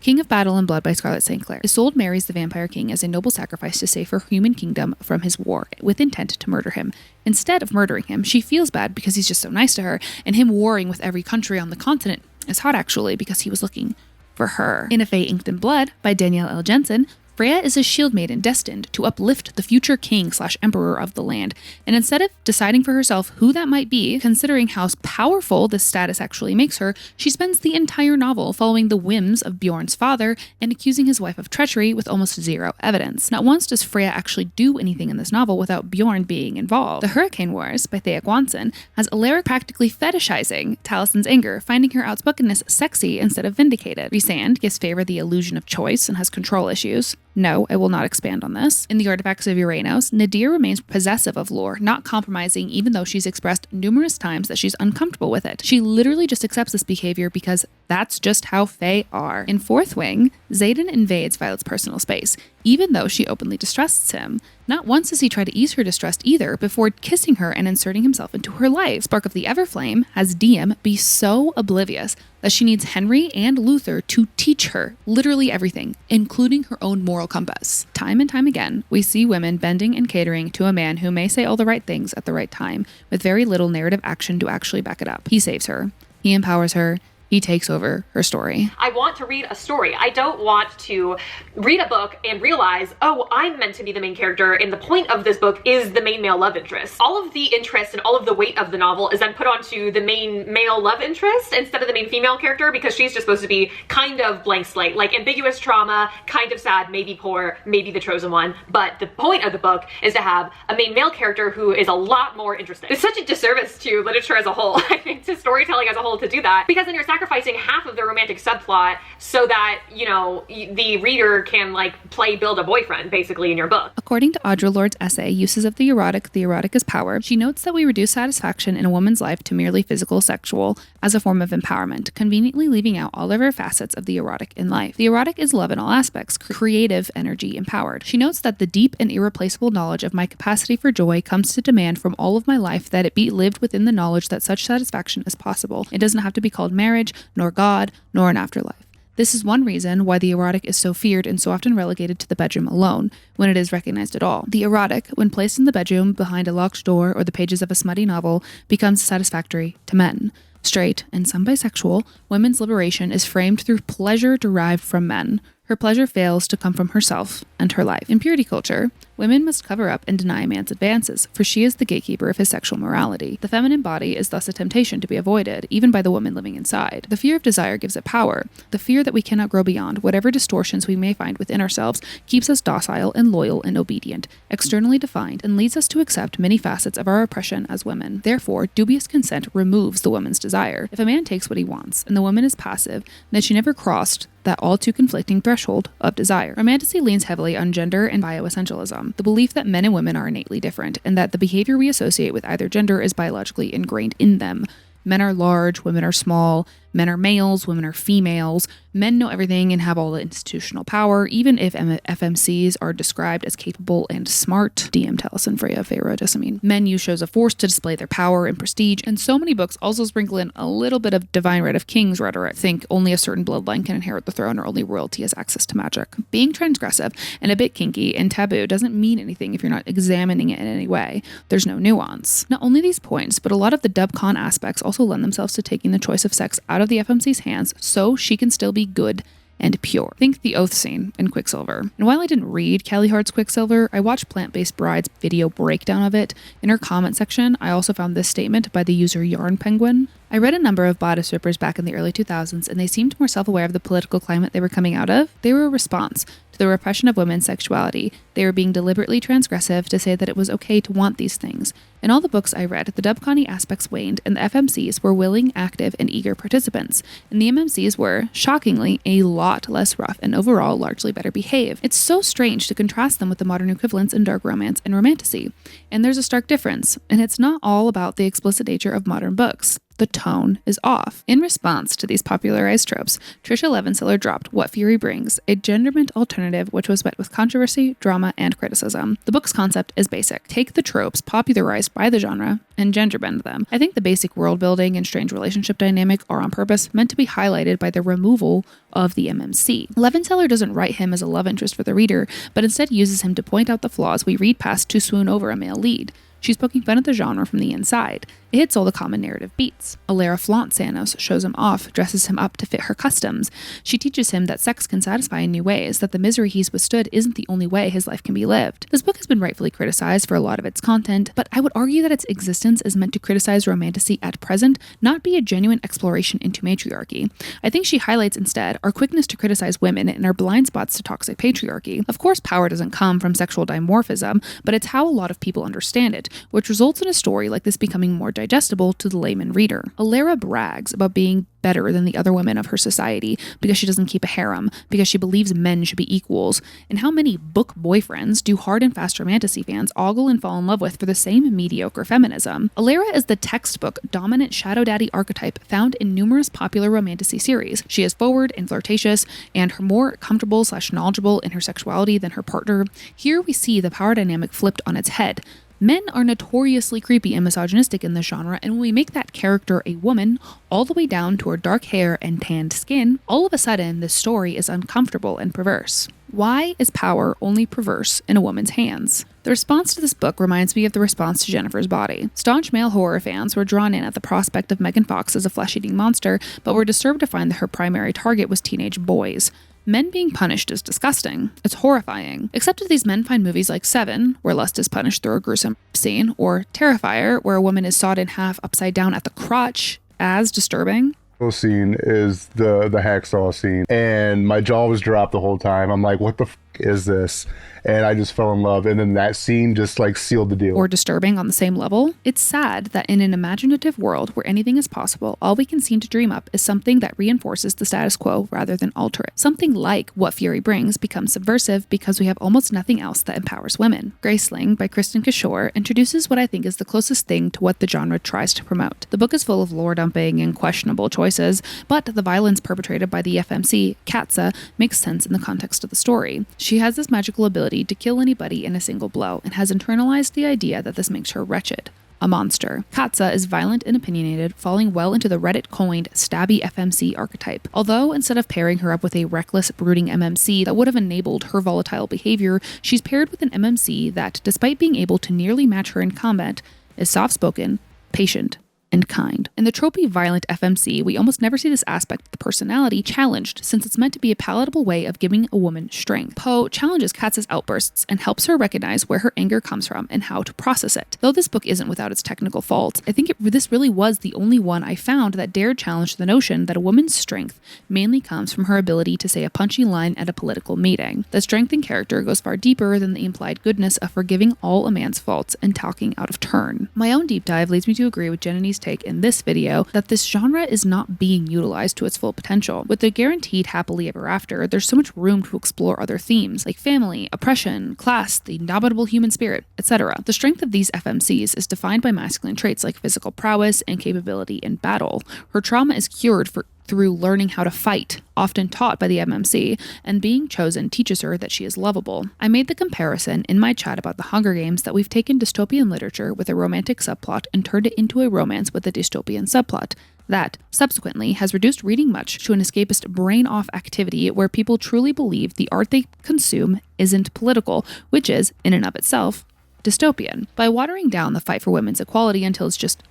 King of Battle and Blood by Scarlett St. Clair. Isolde marries the vampire king as a noble sacrifice to save her human kingdom from his war, with intent to murder him. Instead of murdering him, she feels bad because he's just so nice to her, and him warring with every country on the continent is hot actually because he was looking for her. In A Fae Inked in Blood by Danielle L. Jensen, Freya is a shield maiden destined to uplift the future king/emperor of the land, and instead of deciding for herself who that might be, considering how powerful this status actually makes her, she spends the entire novel following the whims of Bjorn's father and accusing his wife of treachery with almost zero evidence. Not once does Freya actually do anything in this novel without Bjorn being involved. The Hurricane Wars by Thea Gwanson has Alaric practically fetishizing Talison's anger, finding her outspokenness sexy instead of vindicated. Rhysand gives Feyre the illusion of choice and has control issues. No, I will not expand on this. In The Artifacts of Uranos, Nadir remains possessive of Lore, not compromising even though she's expressed numerous times that she's uncomfortable with it. She literally just accepts this behavior because that's just how Fae are. In Fourth Wing, Xaden invades Violet's personal space, even though she openly distrusts him. Not once does he try to ease her distrust either before kissing her and inserting himself into her life. Spark of the Everflame has Diem be so oblivious that she needs Henry and Luther to teach her literally everything, including her own moral compass. Time and time again, we see women bending and catering to a man who may say all the right things at the right time, with very little narrative action to actually back it up. He saves her. He empowers her. He takes over her story. I want to read a story. I don't want to read a book and realize, oh, I'm meant to be the main character and the point of this book is the main male love interest. All of the interest and all of the weight of the novel is then put onto the main male love interest instead of the main female character because she's just supposed to be kind of blank slate, like ambiguous trauma, kind of sad, maybe poor, maybe the chosen one. But the point of the book is to have a main male character who is a lot more interesting. It's such a disservice to literature as a whole, I think, to storytelling as a whole to do that, because then you're sacrificing half of the romantic subplot so that, you know, the reader can like build a boyfriend basically in your book. According to Audre Lorde's essay, Uses of the Erotic is Power, she notes that we reduce satisfaction in a woman's life to merely physical, sexual as a form of empowerment, conveniently leaving out all of her facets of the erotic in life. The erotic is love in all aspects, creative energy empowered. She notes that the deep and irreplaceable knowledge of my capacity for joy comes to demand from all of my life that it be lived within the knowledge that such satisfaction is possible. It doesn't have to be called marriage, nor God, nor an afterlife. This is one reason why the erotic is so feared and so often relegated to the bedroom alone, when it is recognized at all. The erotic, when placed in the bedroom behind a locked door or the pages of a smutty novel, becomes satisfactory to men. Straight, and some bisexual, women's liberation is framed through pleasure derived from men. Her pleasure fails to come from herself and her life. In purity culture, women must cover up and deny a man's advances, for she is the gatekeeper of his sexual morality. The feminine body is thus a temptation to be avoided, even by the woman living inside. The fear of desire gives it power. The fear that we cannot grow beyond whatever distortions we may find within ourselves keeps us docile and loyal and obedient, externally defined, and leads us to accept many facets of our oppression as women. Therefore, dubious consent removes the woman's desire. If a man takes what he wants, and the woman is passive, then she never crossed that all too conflicting threshold of desire. Romantasy leans heavily on gender and bioessentialism, the belief that men and women are innately different, and that the behavior we associate with either gender is biologically ingrained in them. Men are large, women are small, men are males, women are females, men know everything and have all the institutional power, even if FMCs are described as capable and smart. DM Taliesin Freya Feyre Jessamine. Men use shows of force to display their power and prestige, and so many books also sprinkle in a little bit of divine right of kings rhetoric. Think only a certain bloodline can inherit the throne, or only royalty has access to magic. Being transgressive and a bit kinky and taboo doesn't mean anything if you're not examining it in any way. There's no nuance. Not only these points, but a lot of the dubcon aspects also lend themselves to taking the choice of sex out of the FMC's hands so she can still be good and pure. Think the oath scene in Quicksilver. And while I didn't read Callie Hart's Quicksilver, I watched Plant-Based Bride's video breakdown of it. In her comment section, I also found this statement by the user Yarn Penguin. I read a number of bodice rippers back in the early 2000s, and they seemed more self-aware of the political climate they were coming out of. They were a response to the repression of women's sexuality. They were being deliberately transgressive to say that it was okay to want these things. In all the books I read, the dubcon aspects waned, and the FMCs were willing, active, and eager participants. And the MMCs were, shockingly, a lot less rough and overall largely better behaved. It's so strange to contrast them with the modern equivalents in dark romance and romantasy. And there's a stark difference, and it's not all about the explicit nature of modern books. The tone is off. In response to these popularized tropes, Tricia Levenseller dropped What Fury Brings, a genderment alternative which was met with controversy, drama, and criticism. The book's concept is basic. Take the tropes popularized by the genre and genderbend them. I think the basic world building and strange relationship dynamic are on purpose meant to be highlighted by the removal of the MMC. Levenseller doesn't write him as a love interest for the reader, but instead uses him to point out the flaws we read past to swoon over a male lead. She's poking fun at the genre from the inside. It hits all the common narrative beats. Alara flaunts Thanos, shows him off, dresses him up to fit her customs. She teaches him that sex can satisfy in new ways, that the misery he's withstood isn't the only way his life can be lived. This book has been rightfully criticized for a lot of its content, but I would argue that its existence is meant to criticize romantasy at present, not be a genuine exploration into matriarchy. I think she highlights instead our quickness to criticize women and our blind spots to toxic patriarchy. Of course, power doesn't come from sexual dimorphism, but it's how a lot of people understand it, which results in a story like this becoming more digestible to the layman reader. Alara brags about being better than the other women of her society because she doesn't keep a harem, because she believes men should be equals, and how many book boyfriends do hard and fast romantasy fans ogle and fall in love with for the same mediocre feminism. Alara is the textbook dominant shadow daddy archetype found in numerous popular romantasy series. She is forward and flirtatious, and her more comfortable / knowledgeable in her sexuality than her partner. Here we see the power dynamic flipped on its head. Men are notoriously creepy and misogynistic in this genre, and when we make that character a woman, all the way down to her dark hair and tanned skin, all of a sudden this story is uncomfortable and perverse. Why is power only perverse in a woman's hands? The response to this book reminds me of the response to Jennifer's Body. Staunch male horror fans were drawn in at the prospect of Megan Fox as a flesh-eating monster, but were disturbed to find that her primary target was teenage boys. Men being punished is disgusting. It's horrifying. Except that these men find movies like Seven, where lust is punished through a gruesome scene, or Terrifier, where a woman is sawed in half upside down at the crotch, as disturbing. Scene is the hacksaw scene, and my jaw was dropped the whole time. I'm like, what the is this? And I just fell in love, and then that scene just like sealed the deal. Or disturbing on the same level. It's sad that in an imaginative world where anything is possible, all we can seem to dream up is something that reinforces the status quo rather than alter it. Something like What Fury Brings becomes subversive because we have almost nothing else that empowers women. Graceling by Kristen Kishore introduces what I think is the closest thing to what the genre tries to promote. The book is full of lore dumping and questionable choices, but the violence perpetrated by the FMC, Katsa, makes sense in the context of the story. She has this magical ability to kill anybody in a single blow and has internalized the idea that this makes her wretched. a monster. Katza is violent and opinionated, falling well into the Reddit-coined stabby FMC archetype. Although instead of pairing her up with a reckless, brooding MMC that would have enabled her volatile behavior, she's paired with an MMC that, despite being able to nearly match her in combat, is soft-spoken, patient, and kind. In the tropey violent FMC, we almost never see this aspect of the personality challenged, since it's meant to be a palatable way of giving a woman strength. Poe challenges Katza's outbursts and helps her recognize where her anger comes from and how to process it. Though this book isn't without its technical faults, I think this really was the only one I found that dared challenge the notion that a woman's strength mainly comes from her ability to say a punchy line at a political meeting. The strength in character goes far deeper than the implied goodness of forgiving all a man's faults and talking out of turn. My own deep dive leads me to agree with Jenny's take in this video that this genre is not being utilized to its full potential. With the guaranteed happily ever after, there's so much room to explore other themes like family, oppression, class, the indomitable human spirit, etc. The strength of these FMCs is defined by masculine traits like physical prowess and capability in battle. Her trauma is cured through learning how to fight, often taught by the MMC, and being chosen teaches her that she is lovable. I made the comparison in my chat about the Hunger Games that we've taken dystopian literature with a romantic subplot and turned it into a romance with a dystopian subplot. That, subsequently, has reduced reading much to an escapist brain-off activity where people truly believe the art they consume isn't political, which is, in and of itself, dystopian. By watering down the fight for women's equality until it's just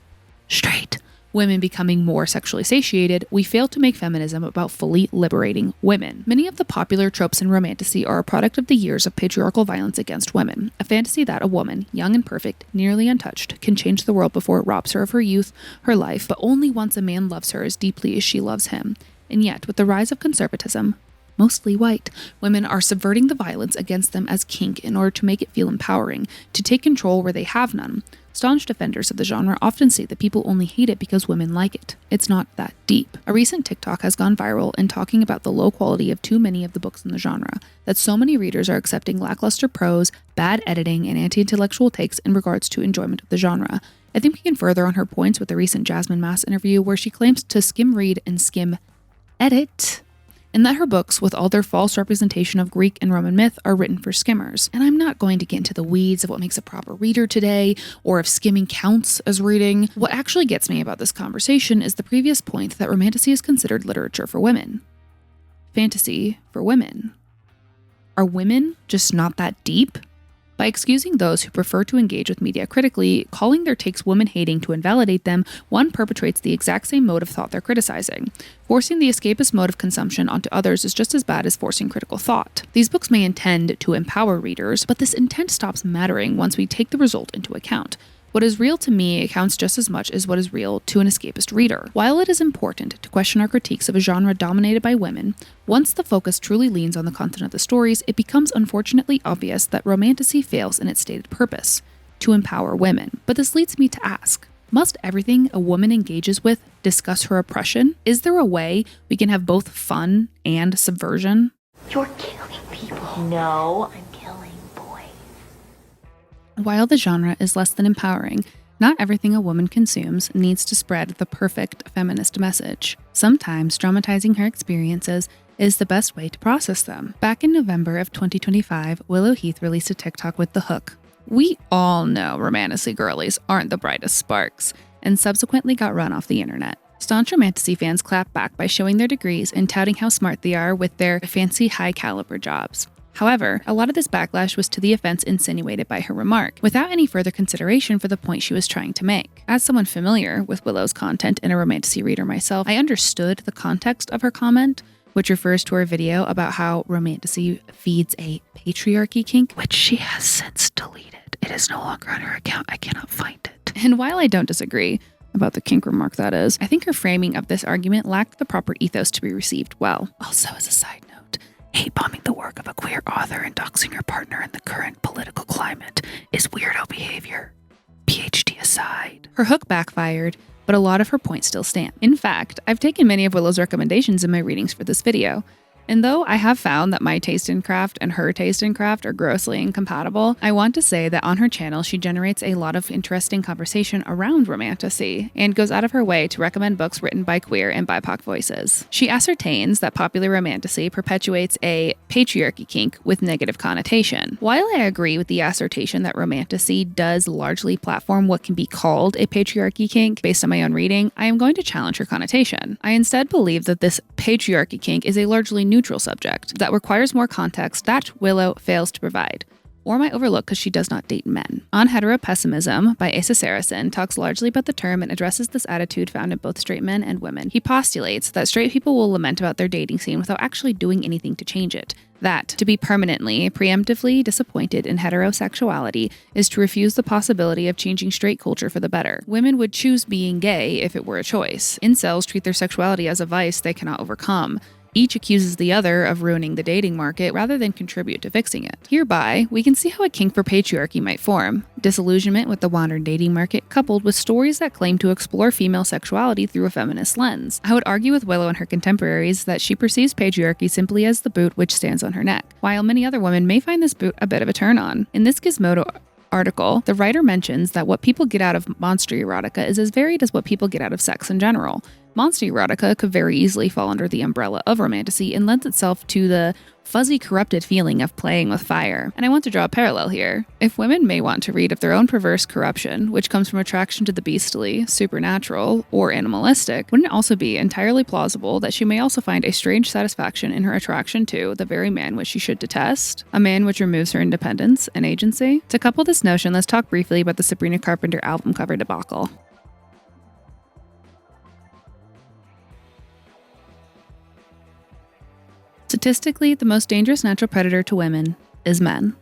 straight women becoming more sexually satiated, we fail to make feminism about fully liberating women. Many of the popular tropes in Romantasy are a product of the years of patriarchal violence against women, a fantasy that a woman, young and perfect, nearly untouched, can change the world before it robs her of her youth, her life, but only once a man loves her as deeply as she loves him. And yet, with the rise of conservatism, mostly white, women are subverting the violence against them as kink in order to make it feel empowering, to take control where they have none. Staunch defenders of the genre often say that people only hate it because women like it. It's not that deep. A recent TikTok has gone viral in talking about the low quality of too many of the books in the genre, that so many readers are accepting lackluster prose, bad editing, and anti-intellectual takes in regards to enjoyment of the genre. I think we can further on her points with the recent Jasmine Maas interview where she claims to skim read and skim edit, and that her books, with all their false representation of Greek and Roman myth, are written for skimmers. And I'm not going to get into the weeds of what makes a proper reader today, or if skimming counts as reading. What actually gets me about this conversation is the previous point that Romantasy is considered literature for women. Fantasy for women. Are women just not that deep? By excusing those who prefer to engage with media critically, calling their takes woman-hating to invalidate them, one perpetrates the exact same mode of thought they're criticizing. Forcing the escapist mode of consumption onto others is just as bad as forcing critical thought. These books may intend to empower readers, but this intent stops mattering once we take the result into account. What is real to me accounts just as much as what is real to an escapist reader. While it is important to question our critiques of a genre dominated by women, once the focus truly leans on the content of the stories, it becomes unfortunately obvious that Romantasy fails in its stated purpose, to empower women. But this leads me to ask, must everything a woman engages with discuss her oppression? Is there a way we can have both fun and subversion? You're killing people. No, I'm killing boys. While the genre is less than empowering, not everything a woman consumes needs to spread the perfect feminist message. Sometimes dramatizing her experiences is the best way to process them. Back in November of 2025, Willow Heath released a TikTok with the hook, "We all know Romantasy girlies aren't the brightest sparks," and subsequently got run off the internet. Staunch Romantasy fans clapped back by showing their degrees and touting how smart they are with their fancy high-caliber jobs. However, a lot of this backlash was to the offense insinuated by her remark, without any further consideration for the point she was trying to make. As someone familiar with Willow's content and a Romantasy reader myself, I understood the context of her comment, which refers to her video about how Romantasy feeds a patriarchy kink, which she has since deleted. It is no longer on her account. I cannot find it. And while I don't disagree about the kink remark, that is, I think her framing of this argument lacked the proper ethos to be received well. Also, as a side note, hate-bombing the work of a queer author and doxing her partner in the current political climate is weirdo behavior. PhD aside. Her hook backfired, but a lot of her points still stand. In fact, I've taken many of Willow's recommendations in my readings for this video. And though I have found that my taste in craft and her taste in craft are grossly incompatible, I want to say that on her channel she generates a lot of interesting conversation around romantasy and goes out of her way to recommend books written by queer and BIPOC voices. She ascertains that popular romantasy perpetuates a patriarchy kink with negative connotation. While I agree with the assertion that romantasy does largely platform what can be called a patriarchy kink based on my own reading, I am going to challenge her connotation. I instead believe that this patriarchy kink is a largely neutral subject that requires more context that Willow fails to provide, or might overlook because she does not date men. On Heteropessimism by Asa Saracen talks largely about the term and addresses this attitude found in both straight men and women. He postulates that straight people will lament about their dating scene without actually doing anything to change it. That to be permanently, preemptively disappointed in heterosexuality is to refuse the possibility of changing straight culture for the better. Women would choose being gay if it were a choice. Incels treat their sexuality as a vice they cannot overcome. Each accuses the other of ruining the dating market rather than contribute to fixing it. Hereby, we can see how a kink for patriarchy might form. Disillusionment with the modern dating market coupled with stories that claim to explore female sexuality through a feminist lens. I would argue with Willow and her contemporaries that she perceives patriarchy simply as the boot which stands on her neck, while many other women may find this boot a bit of a turn-on. In this Gizmodo article, the writer mentions that what people get out of monster erotica is as varied as what people get out of sex in general. Monster erotica could very easily fall under the umbrella of romantasy and lends itself to the fuzzy, corrupted feeling of playing with fire. And I want to draw a parallel here. If women may want to read of their own perverse corruption, which comes from attraction to the beastly, supernatural, or animalistic, wouldn't it also be entirely plausible that she may also find a strange satisfaction in her attraction to the very man which she should detest? A man which removes her independence and agency? To couple this notion, let's talk briefly about the Sabrina Carpenter album cover debacle. Statistically, the most dangerous natural predator to women is men.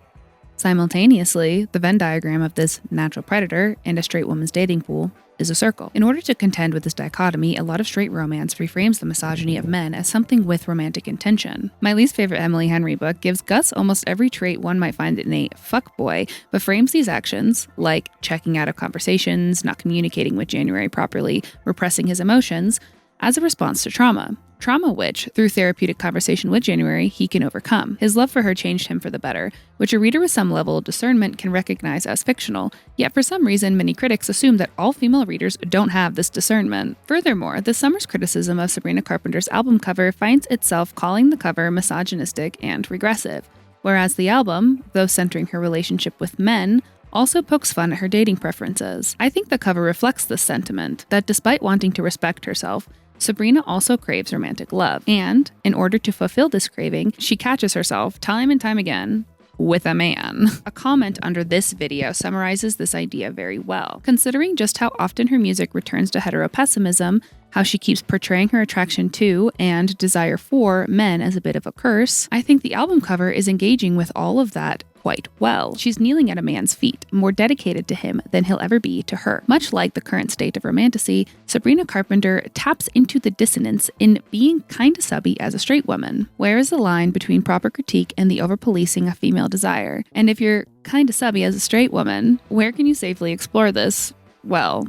Simultaneously, the Venn diagram of this natural predator and a straight woman's dating pool is a circle. In order to contend with this dichotomy, a lot of straight romance reframes the misogyny of men as something with romantic intention. My least favorite Emily Henry book gives Gus almost every trait one might find in a fuckboy, but frames these actions, like checking out of conversations, not communicating with January properly, repressing his emotions, as a response to trauma. Trauma which, through therapeutic conversation with January, he can overcome. His love for her changed him for the better, which a reader with some level of discernment can recognize as fictional, yet for some reason many critics assume that all female readers don't have this discernment. Furthermore, this summer's criticism of Sabrina Carpenter's album cover finds itself calling the cover misogynistic and regressive, whereas the album, though centering her relationship with men, also pokes fun at her dating preferences. I think the cover reflects this sentiment, that despite wanting to respect herself, Sabrina also craves romantic love, and in order to fulfill this craving, she catches herself time and time again with a man. A comment under this video summarizes this idea very well. Considering just how often her music returns to heteropessimism, how she keeps portraying her attraction to and desire for men as a bit of a curse, I think the album cover is engaging with all of that quite well. She's kneeling at a man's feet, more dedicated to him than he'll ever be to her. Much like the current state of romantasy, Sabrina Carpenter taps into the dissonance in being kinda subby as a straight woman. Where is the line between proper critique and the over-policing of female desire? And if you're kinda subby as a straight woman, where can you safely explore this, well,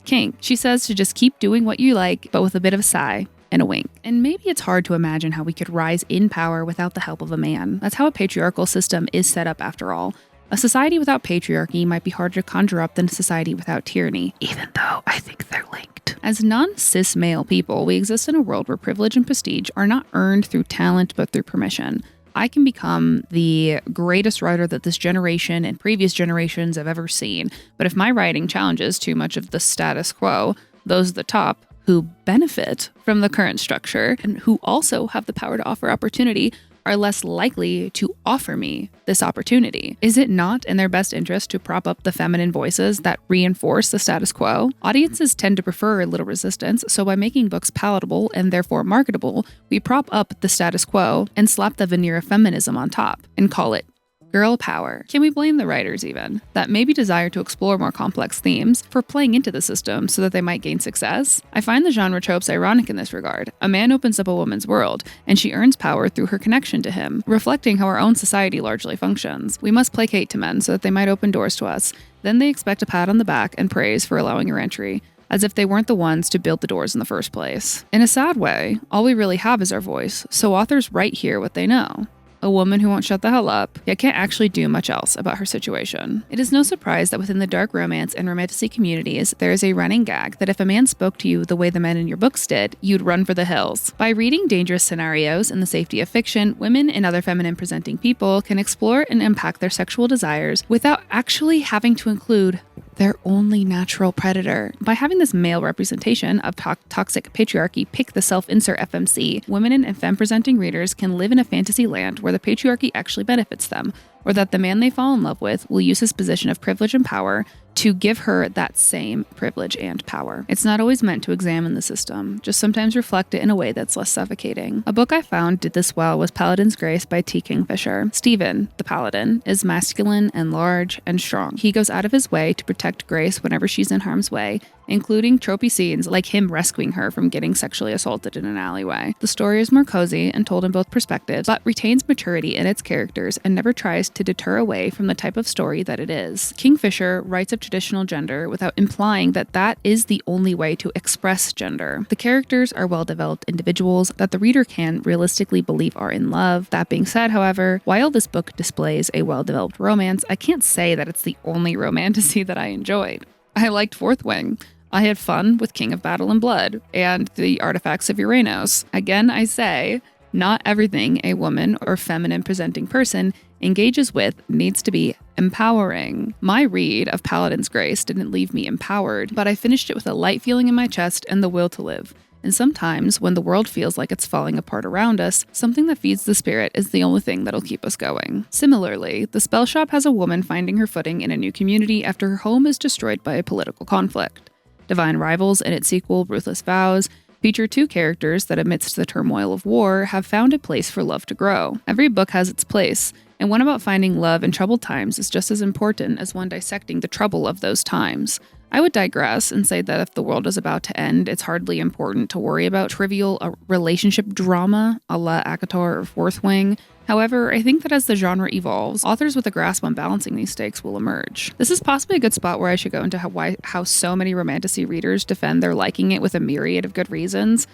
kink? She says to just keep doing what you like, but with a bit of a sigh and a wink. And maybe it's hard to imagine how we could rise in power without the help of a man. That's how a patriarchal system is set up after all. A society without patriarchy might be harder to conjure up than a society without tyranny, even though I think they're linked. As non-cis male people, we exist in a world where privilege and prestige are not earned through talent but through permission. I can become the greatest writer that this generation and previous generations have ever seen, but if my writing challenges too much of the status quo, those at the top, who benefit from the current structure and who also have the power to offer opportunity, are less likely to offer me this opportunity. Is it not in their best interest to prop up the feminine voices that reinforce the status quo? Audiences tend to prefer a little resistance, so by making books palatable and therefore marketable, we prop up the status quo and slap the veneer of feminism on top and call it girl power. Can we blame the writers even, that maybe desire to explore more complex themes, for playing into the system so that they might gain success? I find the genre tropes ironic in this regard. A man opens up a woman's world, and she earns power through her connection to him, reflecting how our own society largely functions. We must placate to men so that they might open doors to us. Then they expect a pat on the back and praise for allowing your entry. as if they weren't the ones to build the doors in the first place. In a sad way, all we really have is our voice, so authors write here what they know. A woman who won't shut the hell up, yet can't actually do much else about her situation. It is no surprise that within the dark romance and romantasy communities, there is a running gag that if a man spoke to you the way the men in your books did, you'd run for the hills. By reading dangerous scenarios in the safety of fiction, women and other feminine presenting people can explore and impact their sexual desires without actually having to include their only natural predator. By having this male representation of toxic patriarchy pick the self-insert FMC, women and femme-presenting readers can live in a fantasy land where the patriarchy actually benefits them, or that the man they fall in love with will use his position of privilege and power to give her that same privilege and power. It's not always meant to examine the system, just sometimes reflect it in a way that's less suffocating. A book I found did this well was Paladin's Grace by T. Kingfisher. Stephen, the paladin, is masculine and large and strong. He goes out of his way to protect Grace whenever she's in harm's way, including tropey scenes like him rescuing her from getting sexually assaulted in an alleyway. The story is more cozy and told in both perspectives, but retains maturity in its characters and never tries to deter away from the type of story that it is. Kingfisher writes of traditional gender without implying that that is the only way to express gender. The characters are well-developed individuals that the reader can realistically believe are in love. That being said, however, while this book displays a well-developed romance, I can't say that it's the only romantasy that I enjoyed. I liked Fourth Wing. I had fun with King of Battle and Blood and the Artifacts of Uranos. Again, I say, not everything a woman or feminine presenting person engages with needs to be empowering. My read of Paladin's Grace didn't leave me empowered, but I finished it with a light feeling in my chest and the will to live. And sometimes, when the world feels like it's falling apart around us, something that feeds the spirit is the only thing that'll keep us going. Similarly, The Spell Shop has a woman finding her footing in a new community after her home is destroyed by a political conflict. Divine Rivals and its sequel, Ruthless Vows, feature two characters that amidst the turmoil of war have found a place for love to grow. Every book has its place, and one about finding love in troubled times is just as important as one dissecting the trouble of those times. I would digress and say that if the world is about to end, it's hardly important to worry about trivial relationship drama a la ACOTAR or Fourth Wing. However, I think that as the genre evolves, authors with a grasp on balancing these stakes will emerge. This is possibly a good spot where I should go into how so many romantasy readers defend their liking it with a myriad of good reasons.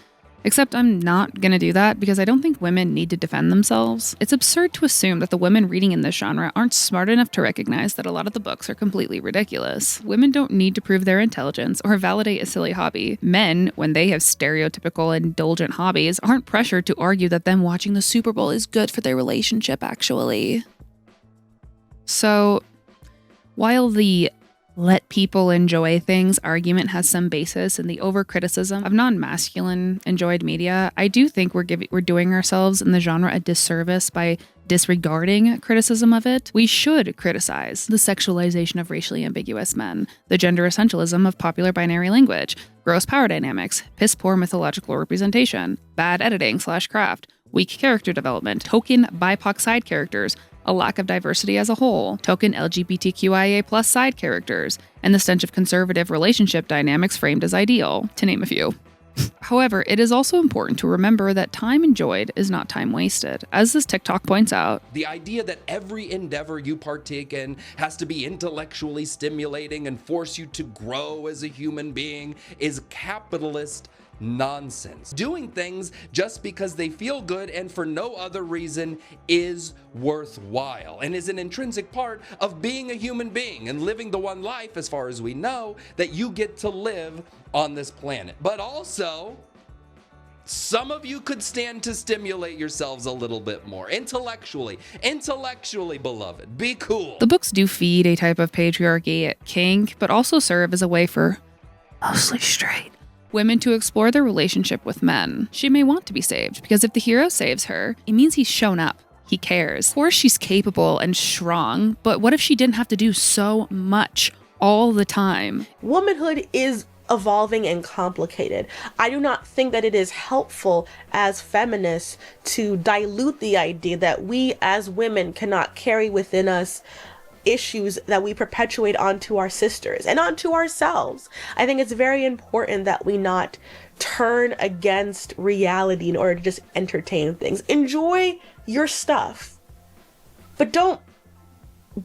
Except I'm not gonna do that because I don't think women need to defend themselves. It's absurd to assume that the women reading in this genre aren't smart enough to recognize that a lot of the books are completely ridiculous. Women don't need to prove their intelligence or validate a silly hobby. Men, when they have stereotypical indulgent hobbies, aren't pressured to argue that them watching the Super Bowl is good for their relationship, actually. So, while the let people enjoy things argument has some basis in the over-criticism of non-masculine enjoyed media, I do think we're doing ourselves in the genre a disservice by disregarding criticism of it. We should criticize the sexualization of racially ambiguous men, the gender essentialism of popular binary language, gross power dynamics, piss-poor mythological representation, bad editing/craft, weak character development, token BIPOC side characters, a lack of diversity as a whole, token LGBTQIA+ side characters, and the stench of conservative relationship dynamics framed as ideal, to name a few. However, it is also important to remember that time enjoyed is not time wasted. As this TikTok points out, the idea that every endeavor you partake in has to be intellectually stimulating and force you to grow as a human being is capitalist nonsense. Doing things just because they feel good and for no other reason is worthwhile and is an intrinsic part of being a human being and living the one life, as far as we know, that you get to live on this planet. But also, some of you could stand to stimulate yourselves a little bit more intellectually, beloved. Be cool. The books do feed a type of patriarchy kink, but also serve as a way for mostly straight women to explore their relationship with men. She may want to be saved, because if the hero saves her, it means he's shown up. He cares. Of course, she's capable and strong, but what if she didn't have to do so much all the time? Womanhood is evolving and complicated. I do not think that it is helpful as feminists to dilute the idea that we as women cannot carry within us issues that we perpetuate onto our sisters and onto ourselves. I think it's very important that we not turn against reality in order to just entertain things. Enjoy your stuff, but don't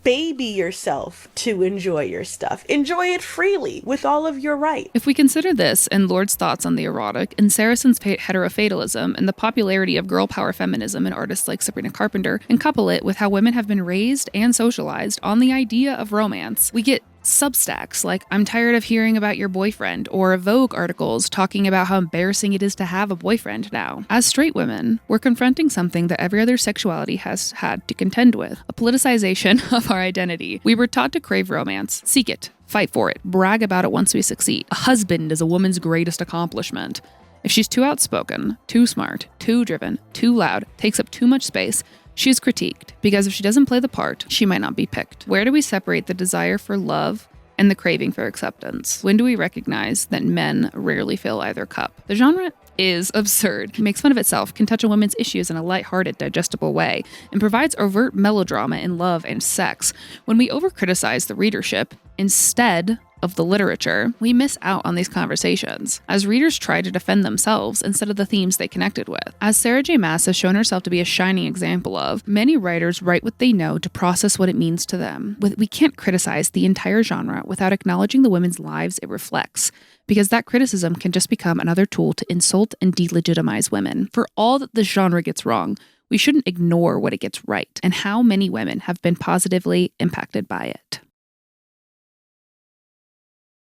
baby yourself to enjoy your stuff. Enjoy it freely with all of your rights. If we consider this and Lord's thoughts on the erotic and Saracen's heterofatalism and the popularity of girl power feminism in artists like Sabrina Carpenter and couple it with how women have been raised and socialized on the idea of romance, we get Substacks like "I'm tired of hearing about your boyfriend" or Vogue articles talking about how embarrassing it is to have a boyfriend now. As straight women, we're confronting something that every other sexuality has had to contend with: a politicization of our identity. We were taught to crave romance, seek it, fight for it, brag about it once we succeed. A husband is a woman's greatest accomplishment. If she's too outspoken, too smart, too driven, too loud, takes up too much space, she is critiqued, because if she doesn't play the part, she might not be picked. Where do we separate the desire for love and the craving for acceptance? When do we recognize that men rarely fill either cup? The genre is absurd, makes fun of itself, can touch on women's issues in a lighthearted, digestible way, and provides overt melodrama in love and sex. When we over-criticize the readership instead of the literature, we miss out on these conversations, as readers try to defend themselves instead of the themes they connected with. As Sarah J. Maas has shown herself to be a shining example of, many writers write what they know to process what it means to them. We can't criticize the entire genre without acknowledging the women's lives it reflects, because that criticism can just become another tool to insult and delegitimize women. For all that the genre gets wrong, we shouldn't ignore what it gets right, and how many women have been positively impacted by it.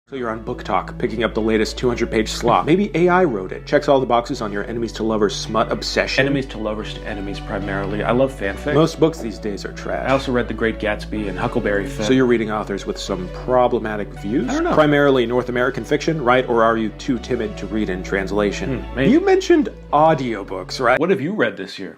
So you're on Book Talk, picking up the latest 200-page slop. Maybe AI wrote it. Checks all the boxes on your enemies to lovers smut obsession. Enemies to lovers to enemies primarily. I love fanfic. Most books these days are trash. I also read The Great Gatsby and Huckleberry Finn. So you're reading authors with some problematic views? I don't know. Primarily North American fiction, right? Or are you too timid to read in translation? Maybe. You mentioned audiobooks, right? What have you read this year?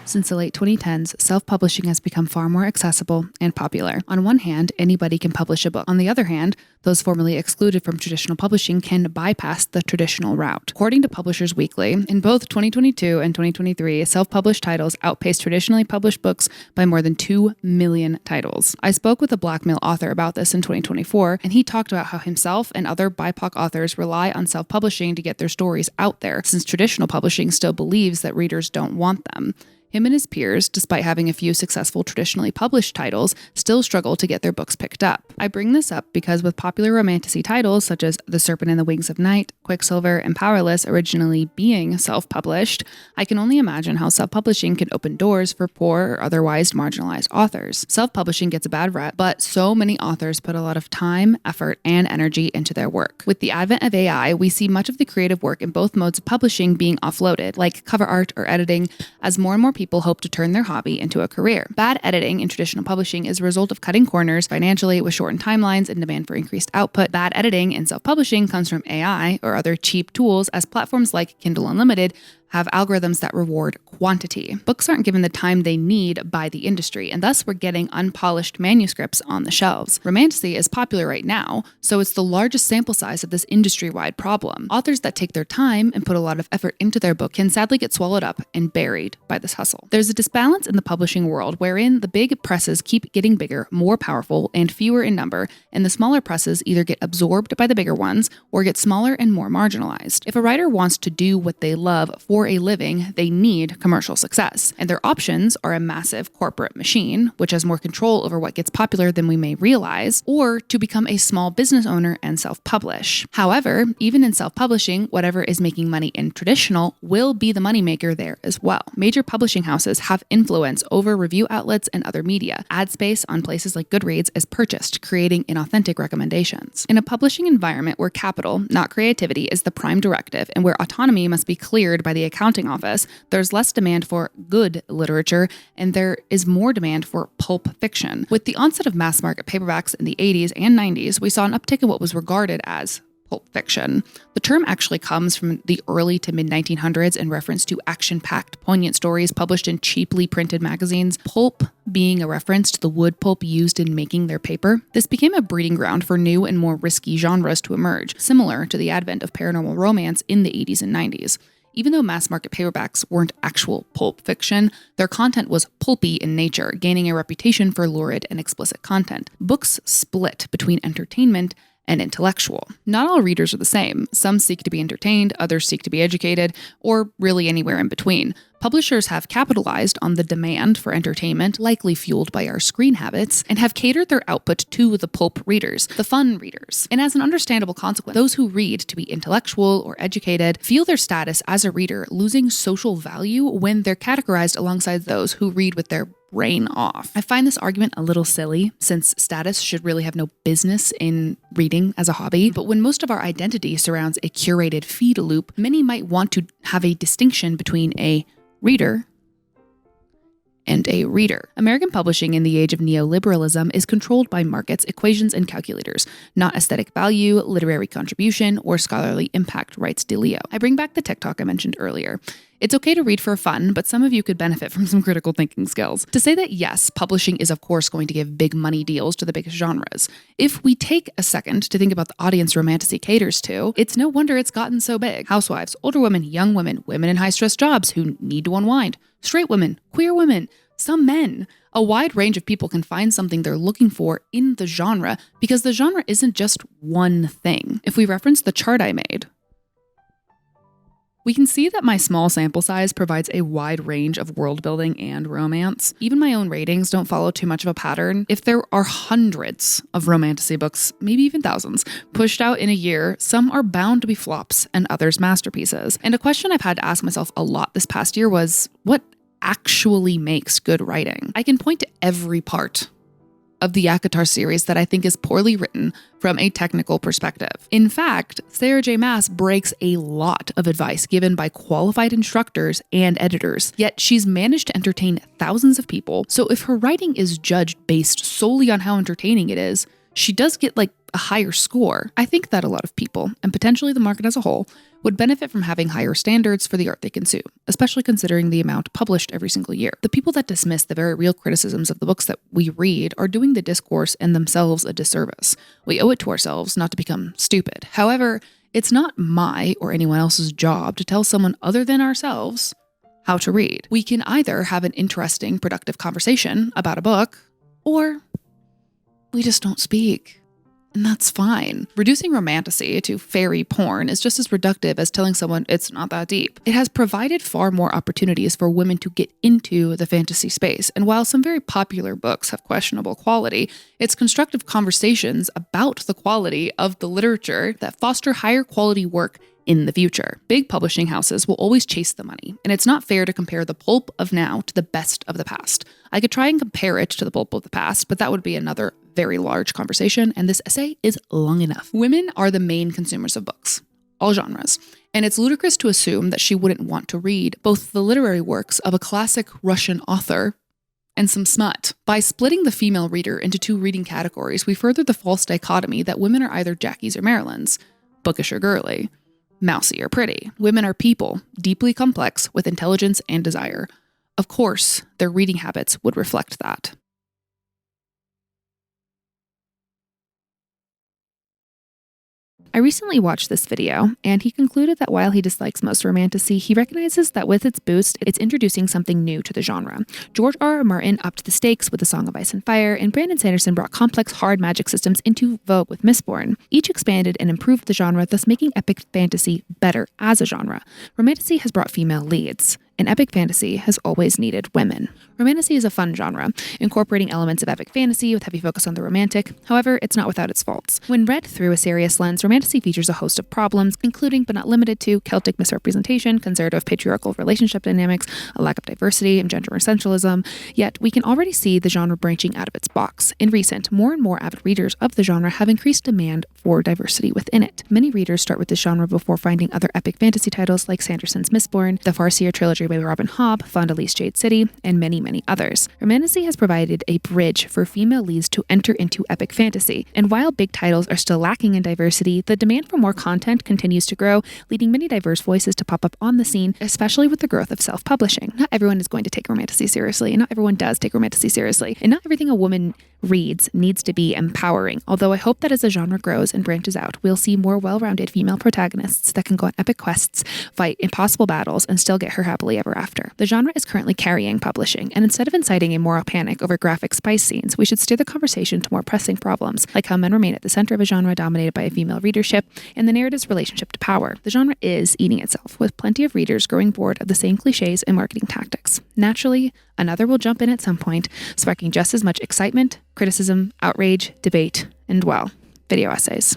Since the late 2010s, self-publishing has become far more accessible and popular. On one hand, anybody can publish a book. On the other hand, those formerly excluded from traditional publishing can bypass the traditional route. According to Publishers Weekly, in both 2022 and 2023, self-published titles outpaced traditionally published books by more than 2 million titles. I spoke with a black male author about this in 2024, and he talked about how himself and other BIPOC authors rely on self-publishing to get their stories out there, since traditional publishing still believes that readers don't want them. Him and his peers, despite having a few successful traditionally published titles, still struggle to get their books picked up. I bring this up because with popular romantasy titles such as The Serpent and the Wings of Night, Quicksilver, and Powerless originally being self-published, I can only imagine how self-publishing can open doors for poor or otherwise marginalized authors. Self-publishing gets a bad rep, but so many authors put a lot of time, effort, and energy into their work. With the advent of AI, we see much of the creative work in both modes of publishing being offloaded, like cover art or editing, as more and more people hope to turn their hobby into a career. Bad editing in traditional publishing is a result of cutting corners financially with shortened timelines and demand for increased output. Bad editing in self-publishing comes from AI or other cheap tools, as platforms like Kindle Unlimited have algorithms that reward quantity. Books aren't given the time they need by the industry, and thus we're getting unpolished manuscripts on the shelves. Romantasy is popular right now, so it's the largest sample size of this industry-wide problem. Authors that take their time and put a lot of effort into their book can sadly get swallowed up and buried by this hustle. There's a disbalance in the publishing world wherein the big presses keep getting bigger, more powerful, and fewer in number, and the smaller presses either get absorbed by the bigger ones or get smaller and more marginalized. If a writer wants to do what they love for a living, they need commercial success, and their options are a massive corporate machine, which has more control over what gets popular than we may realize, or to become a small business owner and self-publish. However, even in self-publishing, whatever is making money in traditional will be the moneymaker there as well. Major publishing houses have influence over review outlets and other media. Ad space on places like Goodreads is purchased, creating inauthentic recommendations. In a publishing environment where capital, not creativity, is the prime directive, and where autonomy must be cleared by the accounting office, there's less demand for good literature, and there is more demand for pulp fiction. With the onset of mass market paperbacks in the 80s and 90s, we saw an uptick in what was regarded as pulp fiction. The term actually comes from the early to mid-1900s in reference to action-packed, poignant stories published in cheaply printed magazines, pulp being a reference to the wood pulp used in making their paper. This became a breeding ground for new and more risky genres to emerge, similar to the advent of paranormal romance in the 80s and 90s. Even though mass market paperbacks weren't actual pulp fiction, their content was pulpy in nature, gaining a reputation for lurid and explicit content. Books split between entertainment and intellectual. Not all readers are the same. Some seek to be entertained, others seek to be educated, or really anywhere in between. Publishers have capitalized on the demand for entertainment, likely fueled by our screen habits, and have catered their output to the pulp readers, the fun readers. And as an understandable consequence, those who read to be intellectual or educated feel their status as a reader losing social value when they're categorized alongside those who read with their brain off. I find this argument a little silly, since status should really have no business in reading as a hobby, but when most of our identity surrounds a curated feed loop, many might want to have a distinction between a reader and a reader. American publishing in the age of neoliberalism is controlled by markets, equations, and calculators, not aesthetic value, literary contribution, or scholarly impact, writes DeLeo. I bring back the TikTok I mentioned earlier. It's okay to read for fun, but some of you could benefit from some critical thinking skills. To say that yes, publishing is of course going to give big money deals to the biggest genres. If we take a second to think about the audience Romantasy caters to, it's no wonder it's gotten so big. Housewives, older women, young women, women in high-stress jobs who need to unwind, straight women, queer women, some men. A wide range of people can find something they're looking for in the genre because the genre isn't just one thing. If we reference the chart I made, we can see that my small sample size provides a wide range of world building and romance. Even my own ratings don't follow too much of a pattern. If there are hundreds of Romantasy books, maybe even thousands, pushed out in a year, some are bound to be flops and others masterpieces. And a question I've had to ask myself a lot this past year was, what actually makes good writing? I can point to every part of the ACOTAR series that I think is poorly written from a technical perspective. In fact, Sarah J. Maas breaks a lot of advice given by qualified instructors and editors, yet she's managed to entertain thousands of people. So if her writing is judged based solely on how entertaining it is, she does get like a higher score. I think that a lot of people, and potentially the market as a whole, would benefit from having higher standards for the art they consume, especially considering the amount published every single year. The people that dismiss the very real criticisms of the books that we read are doing the discourse and themselves a disservice. We owe it to ourselves not to become stupid. However, it's not my or anyone else's job to tell someone other than ourselves how to read. We can either have an interesting, productive conversation about a book, or we just don't speak. And that's fine. Reducing romantasy to fairy porn is just as reductive as telling someone it's not that deep. It has provided far more opportunities for women to get into the fantasy space, and while some very popular books have questionable quality, it's constructive conversations about the quality of the literature that foster higher quality work in the future. Big publishing houses will always chase the money, and it's not fair to compare the pulp of now to the best of the past. I could try and compare it to the pulp of the past, but that would be another very large conversation, and this essay is long enough. Women are the main consumers of books, all genres, and it's ludicrous to assume that she wouldn't want to read both the literary works of a classic Russian author and some smut. By splitting the female reader into two reading categories, we further the false dichotomy that women are either Jackies or Marilyns, bookish or girly, mousy or pretty. Women are people, deeply complex, with intelligence and desire. Of course, their reading habits would reflect that. I recently watched this video, and he concluded that while he dislikes most romantasy, he recognizes that with its boost, it's introducing something new to the genre. George R.R. Martin upped the stakes with A Song of Ice and Fire, and Brandon Sanderson brought complex, hard magic systems into vogue with Mistborn. Each expanded and improved the genre, thus making epic fantasy better as a genre. Romantasy has brought female leads, and epic fantasy has always needed women. Romantasy is a fun genre, incorporating elements of epic fantasy with heavy focus on the romantic. However, it's not without its faults. When read through a serious lens, romantasy features a host of problems, including but not limited to Celtic misrepresentation, conservative patriarchal relationship dynamics, a lack of diversity, and gender essentialism. Yet, we can already see the genre branching out of its box. In recent, more and more avid readers of the genre have increased demand for diversity within it. Many readers start with this genre before finding other epic fantasy titles like Sanderson's Mistborn, the Farseer trilogy by Robin Hobb, Fond du Lis Jade City, and many, many others. Romantasy has provided a bridge for female leads to enter into epic fantasy, and while big titles are still lacking in diversity, the demand for more content continues to grow, leading many diverse voices to pop up on the scene, especially with the growth of self-publishing. Not everyone is going to take Romantasy seriously, and not everyone does take Romantasy seriously, and not everything a woman reads needs to be empowering, although I hope that as the genre grows and branches out, we'll see more well-rounded female protagonists that can go on epic quests, fight impossible battles, and still get her happily ever after. The genre is currently carrying publishing, and instead of inciting a moral panic over graphic spice scenes, we should steer the conversation to more pressing problems, like how men remain at the center of a genre dominated by a female readership, and the narrative's relationship to power. The genre is eating itself, with plenty of readers growing bored of the same cliches and marketing tactics. Naturally, another will jump in at some point, sparking just as much excitement, criticism, outrage, debate, and, well, video essays.